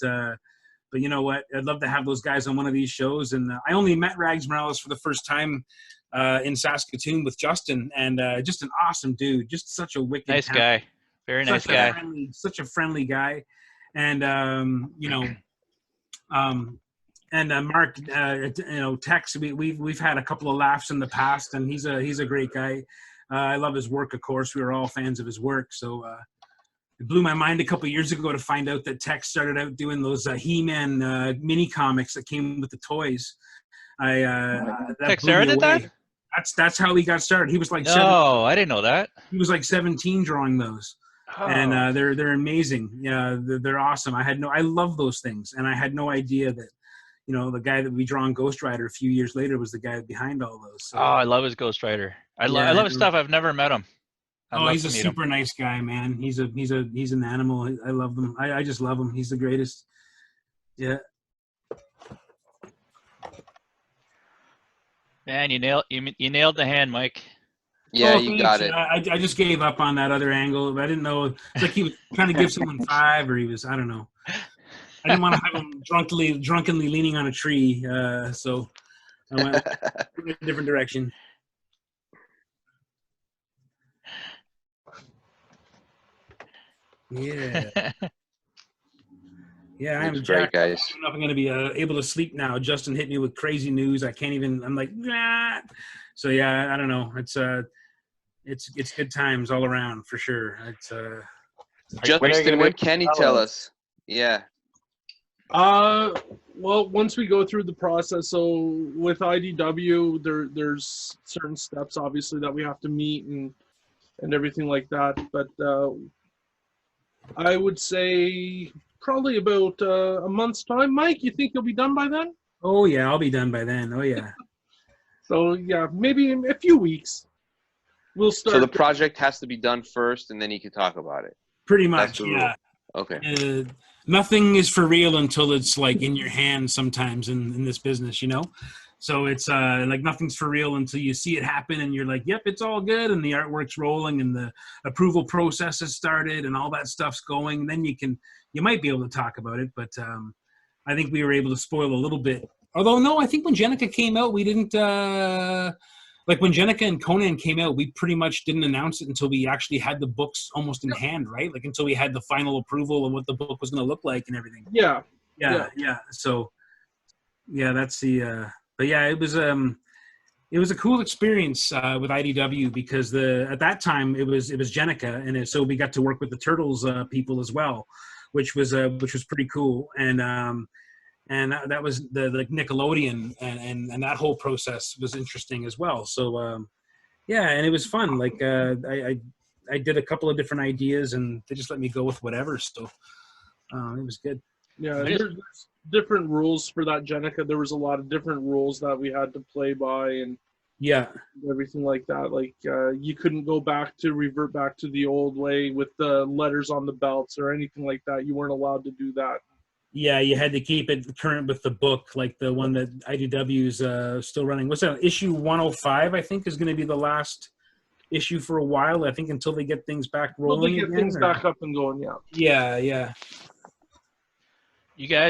you know what? I'd love to have those guys on one of these shows. And I only met Rags Morales for the first time in Saskatoon with Justin, and just an awesome dude. Just such a wicked, nice guy. Very nice guy. Such a friendly guy. And Mark, Tex, we've had a couple of laughs in the past, and he's a great guy. I love his work, of course. We were all fans of his work. So it blew my mind a couple of years ago to find out that Tex started out doing those He-Man mini comics that came with the toys. Texiera did that? That's how he got started. He was like, I didn't know that. He was like 17 drawing those. Oh. And they're amazing. Yeah, they're awesome. I love those things, and I had no idea that, the guy that we draw on Ghost Rider a few years later was the guy behind all those. So, I love his Ghost Rider. I love his stuff. I've never met him. He's a super nice guy, man. He's an animal. I love him. I just love him. He's the greatest. Yeah. Man, you nailed the hand, Mike. Yeah, you got it. I just gave up on that other angle. I didn't know. It's like he was trying to give someone 5, or he was, I don't know. I didn't want to have him drunkenly leaning on a tree. So I went in a different direction. Yeah. Yeah, I'm great, guys. I don't know if I'm going to be able to sleep now. Justin hit me with crazy news. I can't even. I'm like, nah. So yeah, I don't know. It's good times all around for sure. Justin, when can he tell us? Yeah. Well, once we go through the process, so with IDW, there's certain steps obviously that we have to meet and everything like that. But I would say probably about a month's time. Mike, you think you'll be done by then? Oh yeah, I'll be done by then. Oh yeah. So yeah, maybe in a few weeks we'll start. So the project has to be done first, and then you can talk about it. Pretty much, yeah. Okay. Nothing is for real until it's like in your hand sometimes in this business, So it's like nothing's for real until you see it happen and you're like, yep, it's all good. And the artwork's rolling and the approval process has started and all that stuff's going. Then you might be able to talk about it. But I think we were able to spoil a little bit. Although, no, I think when Jenica came out, we didn't like when Jenica and Conan came out, we pretty much didn't announce it until we actually had the books almost in hand, right? Like until we had the final approval of what the book was going to look like and everything. Yeah. So, yeah, that's the. But yeah, it was a cool experience with IDW because at that time it was Jenica, and so we got to work with the Turtles people as well, which was pretty cool, and that was the Nickelodeon and that whole process was interesting as well. So yeah, and it was fun. Like I did a couple of different ideas, and they just let me go with whatever. So it was good. Yeah, there's different rules for that Jenica. There was a lot of different rules that we had to play by, and everything like that. Like you couldn't revert back to the old way with the letters on the belts or anything like that. You weren't allowed to do that. Yeah, you had to keep it current with the book, like the one that IDW's still running. What's that? Issue 105, I think, is going to be the last issue for a while. I think until they get things back rolling again. Things back up and going. Yeah. Yeah.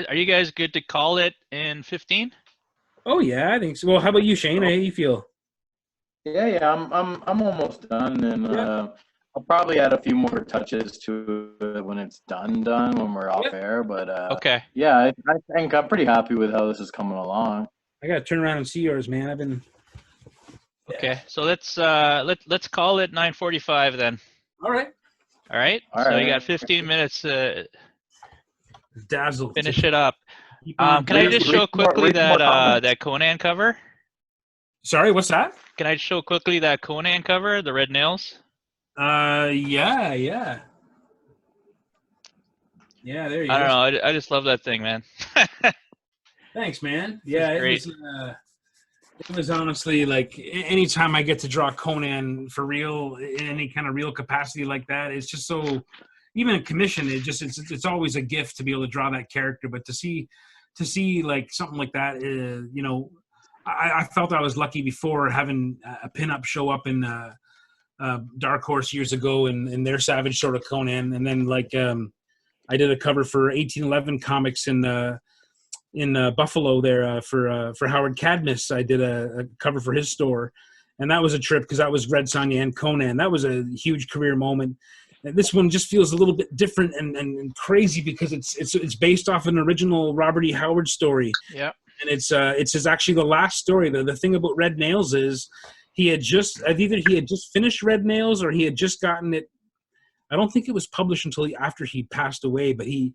Are you guys good to call it in 15? Oh yeah, I think so. Well, how about you, Shane? How do you feel? Yeah, I'm almost done, and I'll probably add a few more touches to it when it's done when we're off air. But okay. Yeah, I think I'm pretty happy with how this is coming along. I gotta turn around and see yours, man. I've been. Okay, so let's call it 9:45 then. All right. So you got 15 minutes. Dazzle. Finish it up. Can I just show quickly that Conan cover? Sorry, what's that? Can I show quickly that Conan cover, the red nails? Yeah. Yeah, there you go. I don't know. I just love that thing, man. Thanks, man. Yeah, it was. It was honestly like anytime I get to draw Conan for real in any kind of real capacity like that, it's just so. Even a commission, it's always a gift to be able to draw that character. But to see like something like that, you know, I felt I was lucky before having a pinup show up in Dark Horse years ago in their Savage Sword of Conan, and then like I did a cover for 1811 Comics in Buffalo there for Howard Cadmus. I did a cover for his store, and that was a trip because that was Red Sonja and Conan. That was a huge career moment. And this one just feels a little bit different and crazy because it's based off an original Robert E. Howard story. Yeah, and it's his actually the last story. The thing about Red Nails is he had just finished Red Nails or he had just gotten it. I don't think it was published until after he passed away, but he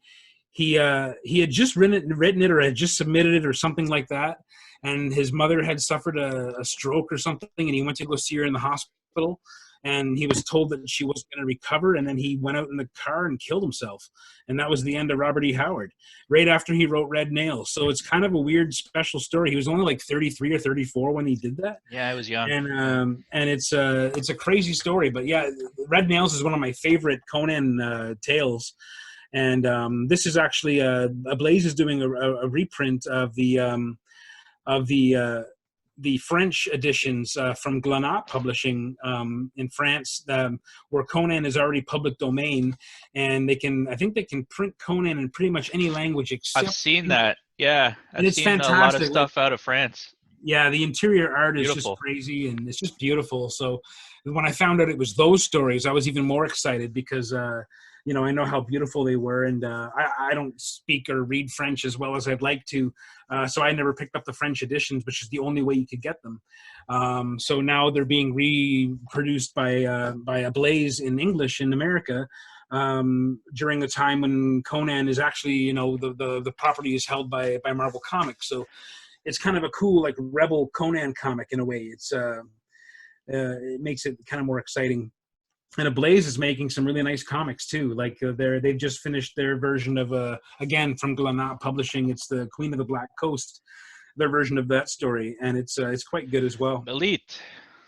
had just written it or had just submitted it or something like that, and his mother had suffered a stroke or something, and he went to go see her in the hospital, and he was told that she wasn't going to recover, and then he went out in the car and killed himself, and that was the end of Robert E. Howard, right after he wrote Red Nails. So it's kind of a weird, special story. He was only like 33 or 34 when he did that. Yeah, I was young. And it's a crazy story, but yeah, Red Nails is one of my favorite Conan tales. And this is actually Ablaze is doing a reprint of the French editions from Glenat Publishing in France, where Conan is already public domain, and I think they can print Conan in pretty much any language except. I've seen that. Yeah, And it's seen fantastic. a lot of stuff out of France. Yeah, the interior art is just crazy, and it's just beautiful. So when I found out it was those stories, I was even more excited because. You know, I know how beautiful they were, and I don't speak or read French as well as I'd like to, so I never picked up the French editions, which is the only way you could get them. So now they're being reproduced by Ablaze in English in America during the time when Conan is actually, you know, the property is held by Marvel Comics. So it's kind of a cool, like, rebel Conan comic in a way. It makes it kind of more exciting. And Ablaze is making some really nice comics too. Like they've just finished their version of again from Glenat Publishing. It's the Queen of the Black Coast, their version of that story, and it's quite good as well. Elite.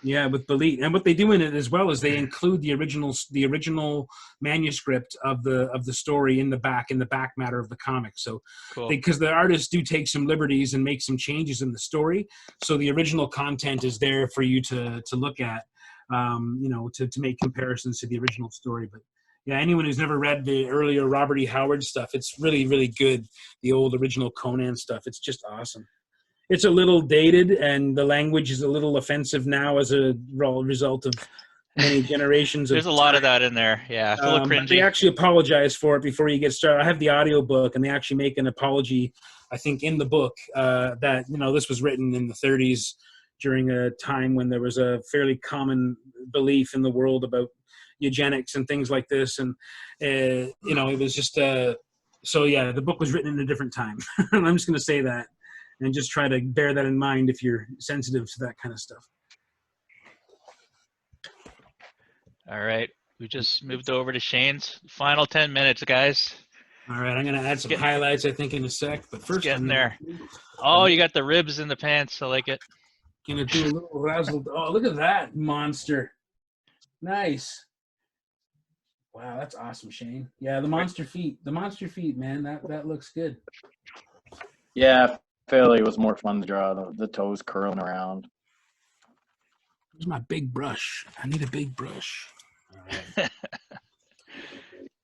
Yeah, with Belit, and what they do in it as well is they include the original manuscript of the story in the back matter of the comic. So, cool. Because the artists do take some liberties and make some changes in the story, so the original content is there for you to look at. You know, to make comparisons to the original story. But yeah, anyone who's never read the earlier Robert E. Howard stuff, it's really, really good. The old original Conan stuff, it's just awesome. It's a little dated, and the language is a little offensive now as a result of many generations. There's a lot of that in there. Yeah, it's a little cringy. They actually apologize for it before you get started. I have the audio book, and they actually make an apology, I think, in the book that, you know, this was written in the 30s. During a time when there was a fairly common belief in the world about eugenics and things like this. And, you know, it was just, so yeah, the book was written in a different time. I'm just going to say that and just try to bear that in mind if you're sensitive to that kind of stuff. All right. We just moved over to Shane's final 10 minutes, guys. All right. I'm going to add some highlights, I think, in a sec. But first, getting there. Oh, you got the ribs in the pants. I like it. Gonna do a little razzle. Oh, look at that monster! Nice. Wow, that's awesome, Shane. Yeah, the monster feet, man. That looks good. Yeah, Philly was more fun to draw. The toes curling around. Where's my big brush? I need a big brush. All right.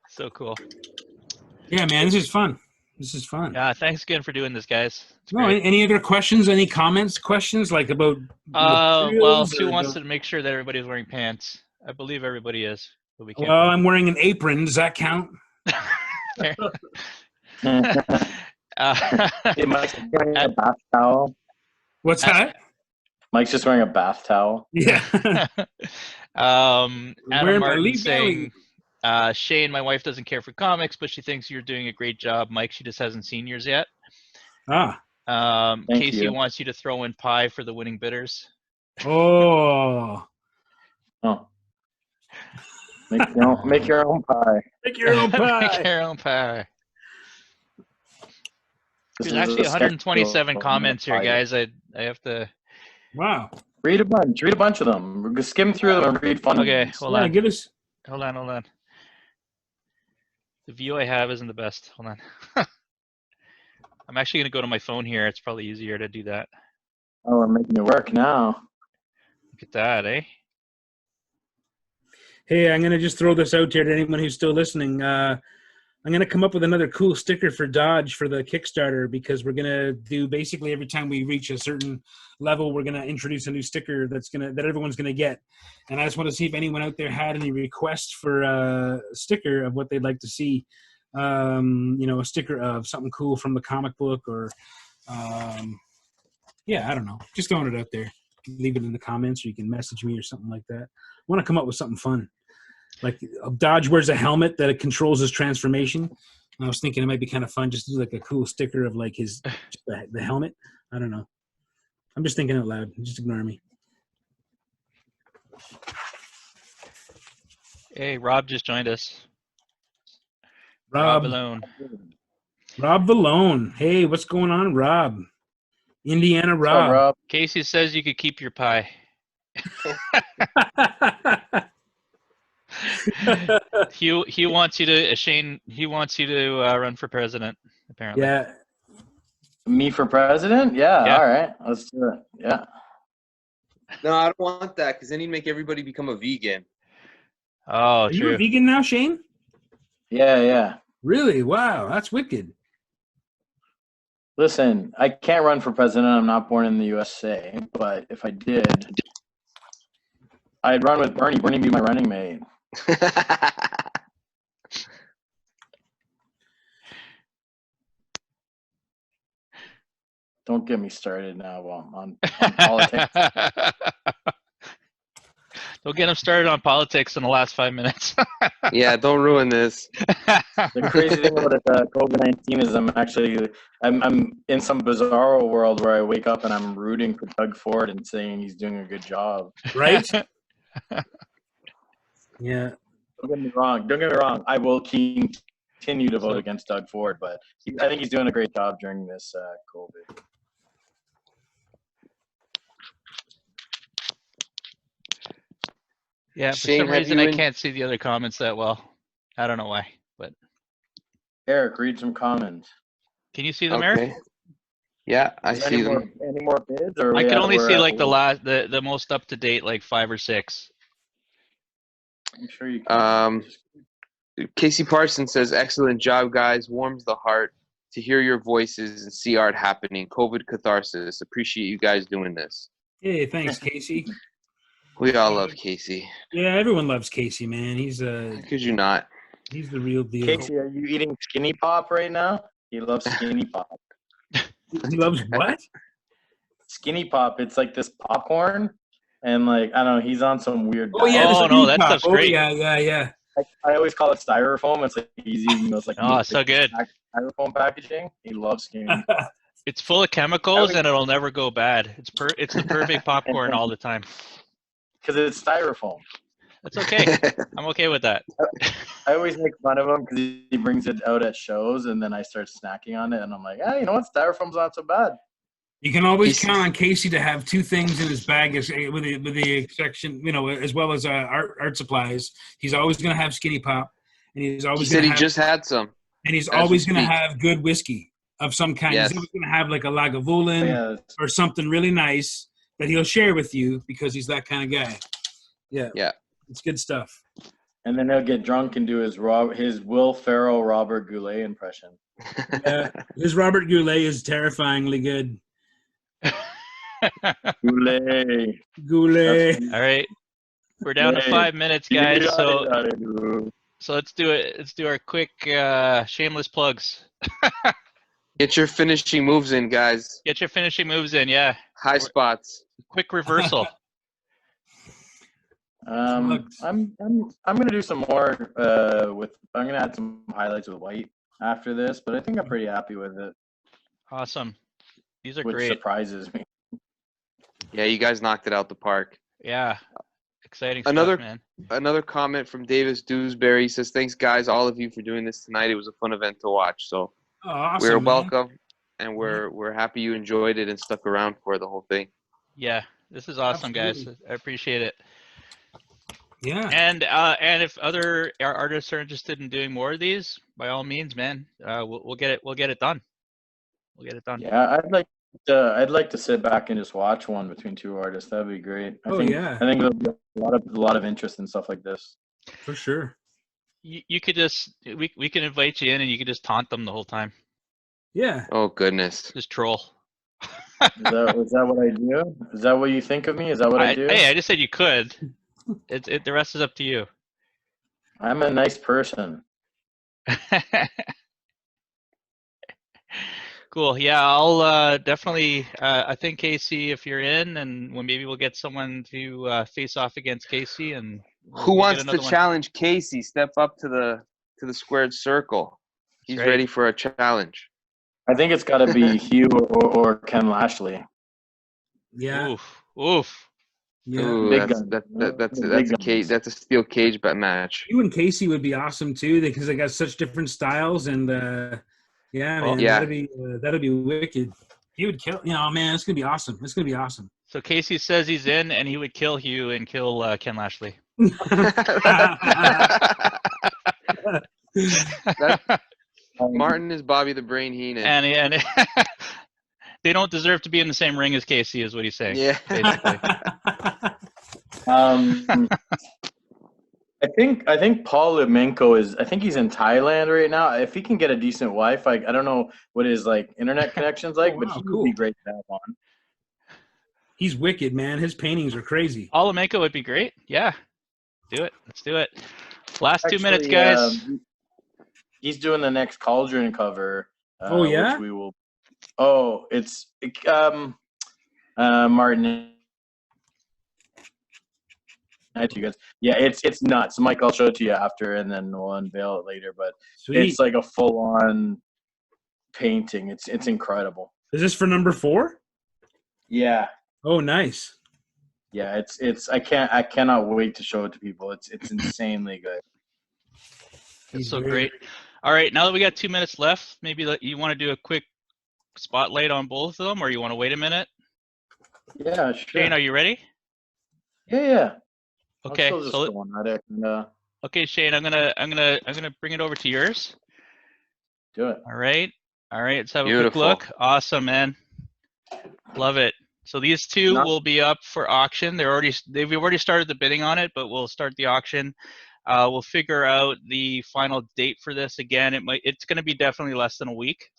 So cool. Yeah, man, this is fun. This is fun. Yeah, thanks again for doing this, guys. No, any other questions? Any comments? Questions like about? Well, Sue wants to make sure that everybody's wearing pants. I believe everybody is, but we can't. Well, I'm wearing an apron. Does that count? Hey, Mike's wearing a bath towel. What's that? Mike's just wearing a bath towel. Yeah. Adam Martin saying, Shane, my wife doesn't care for comics, but she thinks you're doing a great job. Mike, she just hasn't seen yours yet. Casey wants you to throw in pie for the winning bidders. Oh. Make your own pie. Make your own pie. Make your own pie. There's actually 127 comments here, guys. I have to Wow. Read a bunch. Read a bunch of them. Skim through them and read fun Okay, ones. hold Yeah, on. give us. Hold on. The view I have isn't the best. Hold on. I'm actually going to go to my phone here. It's probably easier to do that. Oh, we're making it work now. Look at that, eh? Hey, I'm gonna just throw this out there to anyone who's still listening. I'm gonna come up with another cool sticker for Dodge for the Kickstarter, because we're gonna do basically every time we reach a certain level, we're gonna introduce a new sticker that everyone's gonna get. And I just want to see if anyone out there had any requests for a sticker of what they'd like to see. A sticker of something cool from the comic book, or yeah, I don't know. Just throwing it out there. Leave it in the comments, or you can message me or something like that. I want to come up with something fun. Like Dodge wears a helmet that it controls his transformation. I was thinking it might be kind of fun just to do like a cool sticker of like the helmet. I don't know. I'm just thinking out loud. Just ignore me. Hey, Rob just joined us. Rob alone. Rob Vallone. Hey, what's going on, Rob? Indiana What's up, Rob. Rob? Casey says you could keep your pie. He wants you to Shane. He wants you to run for president. Apparently. Yeah. Me for president? Yeah, Yeah. all right. Let's do it. Yeah. No, I don't want that, because then he'd make everybody become a vegan. Oh, Are you true. a vegan now, Shane? Yeah. Really? Wow, that's wicked. Listen, I can't run for president. I'm not born in the USA. But if I did, I'd run with Bernie. Bernie would be my running mate. Don't get me started now on politics. Don't get him started on politics in the last 5 minutes. Yeah, don't ruin this. The crazy thing about COVID-19 is I'm in some bizarro world where I wake up and I'm rooting for Doug Ford and saying he's doing a good job. Right? Yeah. Don't get me wrong. I will continue to vote against Doug Ford, but I think he's doing a great job during this COVID. Yeah, for Shane, some have reason you I in- can't see the other comments that well. I don't know why, but Eric, read some comments. can you see them, Eric? Okay. Yeah, I Is there see any them. more bids? Or I can only we're see at like the most up to date, like 5 or 6. I'm sure you can. Casey Parsons says, "Excellent job, guys. Warms the heart to hear your voices and see art happening. COVID catharsis. Appreciate you guys doing this." Hey, thanks, Casey. We all love Casey. Yeah, everyone loves Casey, man. He's Could you not? he's the real deal. Casey, are you eating Skinny Pop right now? He loves Skinny Pop. He loves what? Skinny Pop. It's like this popcorn, and like I don't know. He's on some weird. Oh yeah, diet. Oh, the no, Skinny that Pop. stuff's Oh great. yeah. I always call it styrofoam. It's like he's eating those like Oh, so good. styrofoam packaging. He loves Skinny Pop. It's full of chemicals and it'll never go bad. It's the perfect popcorn all the time. Because it's styrofoam. That's okay. I'm okay with that. I always make fun of him because he brings it out at shows, and then I start snacking on it, and I'm like, you know what? Styrofoam's not so bad. You can always count on Casey to have 2 things in his bag, with the exception, as well as art supplies. He's always going to have Skinny Pop, and he's always He said he just had some. and he's as we always going to speak. have good whiskey of some kind. Yes. He's always going to have like a Lagavulin Yeah, or something really nice that he'll share with you because he's that kind of guy. Yeah. Yeah. It's good stuff. and then he'll get drunk and do his Will Ferrell Robert Goulet impression. His Robert Goulet is terrifyingly good. Goulet. Goulet. All right. We're down to 5 minutes, guys. So let's do it. Let's do our quick shameless plugs. Get your finishing moves in, guys. Get your finishing moves in, yeah. High spots. Quick reversal. I'm gonna do some more I'm gonna add some highlights with white after this, but I think I'm pretty happy with it, Awesome. These are which great. surprises me. Yeah, you guys knocked it out the park. Yeah. Exciting Another- stuff, man. Another comment from Davis Dewsbury says, "Thanks, guys, all of you, for doing this tonight. It was a fun event to watch. So Oh, awesome, we're man. welcome, and we're happy you enjoyed it and stuck around for the whole thing." Yeah. This is awesome, Absolutely. guys. I appreciate it. Yeah. And if other artists are interested in doing more of these, by all means, man, we'll get it. We'll get it done. We'll get it done. Yeah, I'd like to sit back and just watch one between two artists. That'd be great. I think there'll be a lot of interest in stuff like this. For sure. You could just we can invite you in and you could just taunt them the whole time. Yeah. Oh goodness. Just troll. Is that what I do? Is that what you think of me? Is that what I do? Hey, I just said you could. The rest is up to you. I'm a nice person. Cool. Yeah, I'll definitely. I think Casey, if you're in, and maybe we'll get someone to face off against Casey. And who wants to challenge Casey? Step up to the squared circle. He's ready for a challenge. I think it's got to be Hugh or Ken Lashley. Yeah. Oof. Yeah. Ooh, that's a steel cage match. You and Casey would be awesome too, because they got such different styles, and that'd be wicked. He would kill. Man, it's gonna be awesome. It's gonna be awesome. So Casey says he's in, and he would kill Hugh and kill Ken Lashley. Martin is Bobby the Brain Heenan. And they don't deserve to be in the same ring as Casey, is what he's saying. Yeah. Basically. I think Paul Lemenko is. I think he's in Thailand right now. If he can get a decent Wi-Fi, I don't know what his internet connection's like, but he would be great to have on. He's wicked, man. His paintings are crazy. Olamenko would be great. Yeah, do it. Let's do it. Last 2 minutes, guys. He's doing the next Cauldron cover. Which we will. Oh, it's Martin. Hi to you guys. Yeah, it's nuts. Mike, I'll show it to you after, and then we'll unveil it later. But it's like a full-on painting. It's incredible. Is this for number 4? Yeah. Oh, nice. Yeah, I cannot wait to show it to people. It's insanely good. It's so great. All right, now that we got 2 minutes left, maybe you want to do a quick spotlight on both of them, or you want to wait a minute? Yeah, sure. Shane, are you ready? Yeah. Okay. Okay, Shane, I'm gonna bring it over to yours. Do it. All right. Let's have a quick look. Awesome, man. Love it. So these two will be up for auction. We've already started the bidding on it, but we'll start the auction. We'll figure out the final date for this. Again, it's going to be definitely less than a week.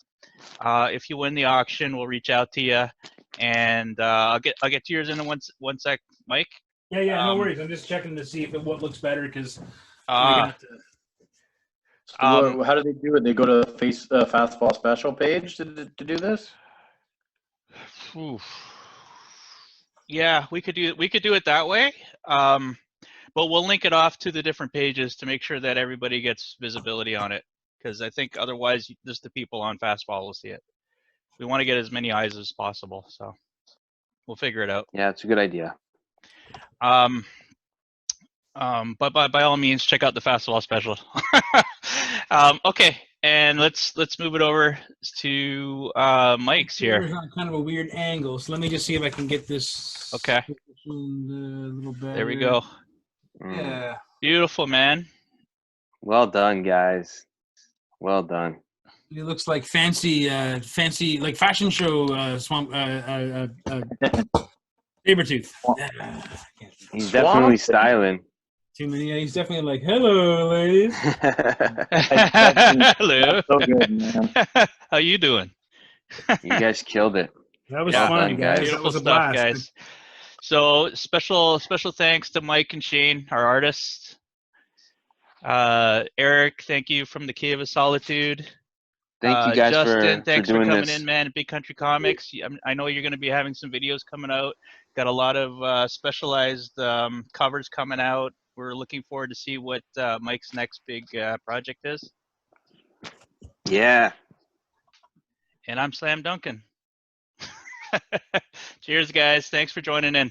If you win the auction, we'll reach out to you, and I'll get to yours in one sec, Mike. Yeah, no worries. I'm just checking to see if what looks better, because how do they do it? They go to the Fastball Special page to do this? Oof. Yeah, we could do it that way. But we'll link it off to the different pages to make sure that everybody gets visibility on it, because I think otherwise just the people on Fastball will see it. We want to get as many eyes as possible, so we'll figure it out. Yeah, it's a good idea. But by all means, check out the Fastball Special. Okay, and let's move it over to Mike's here. On kind of a weird angle, so let me just see if I can get this. Okay. A little better. There we go. Yeah. Beautiful, man. Well done, guys. Well done. It looks like fancy, like fashion show Sabretooth. He's definitely styling. Too many. He's definitely like, hello, ladies. Hello. So good, man. How you doing? You guys killed it. That was fun, guys. Beautiful That was a stuff, blast. guys. So special thanks to Mike and Shane, our artists. Eric, thank you from the Cave of Solitude. Thank you guys Justin, for thanks doing for coming this. in, man. Big Country Comics. I know you're going to be having some videos coming out. Got a lot of specialized covers coming out. We're looking forward to see what Mike's next big project is. Yeah. And I'm Slam Duncan. Cheers, guys. Thanks for joining in.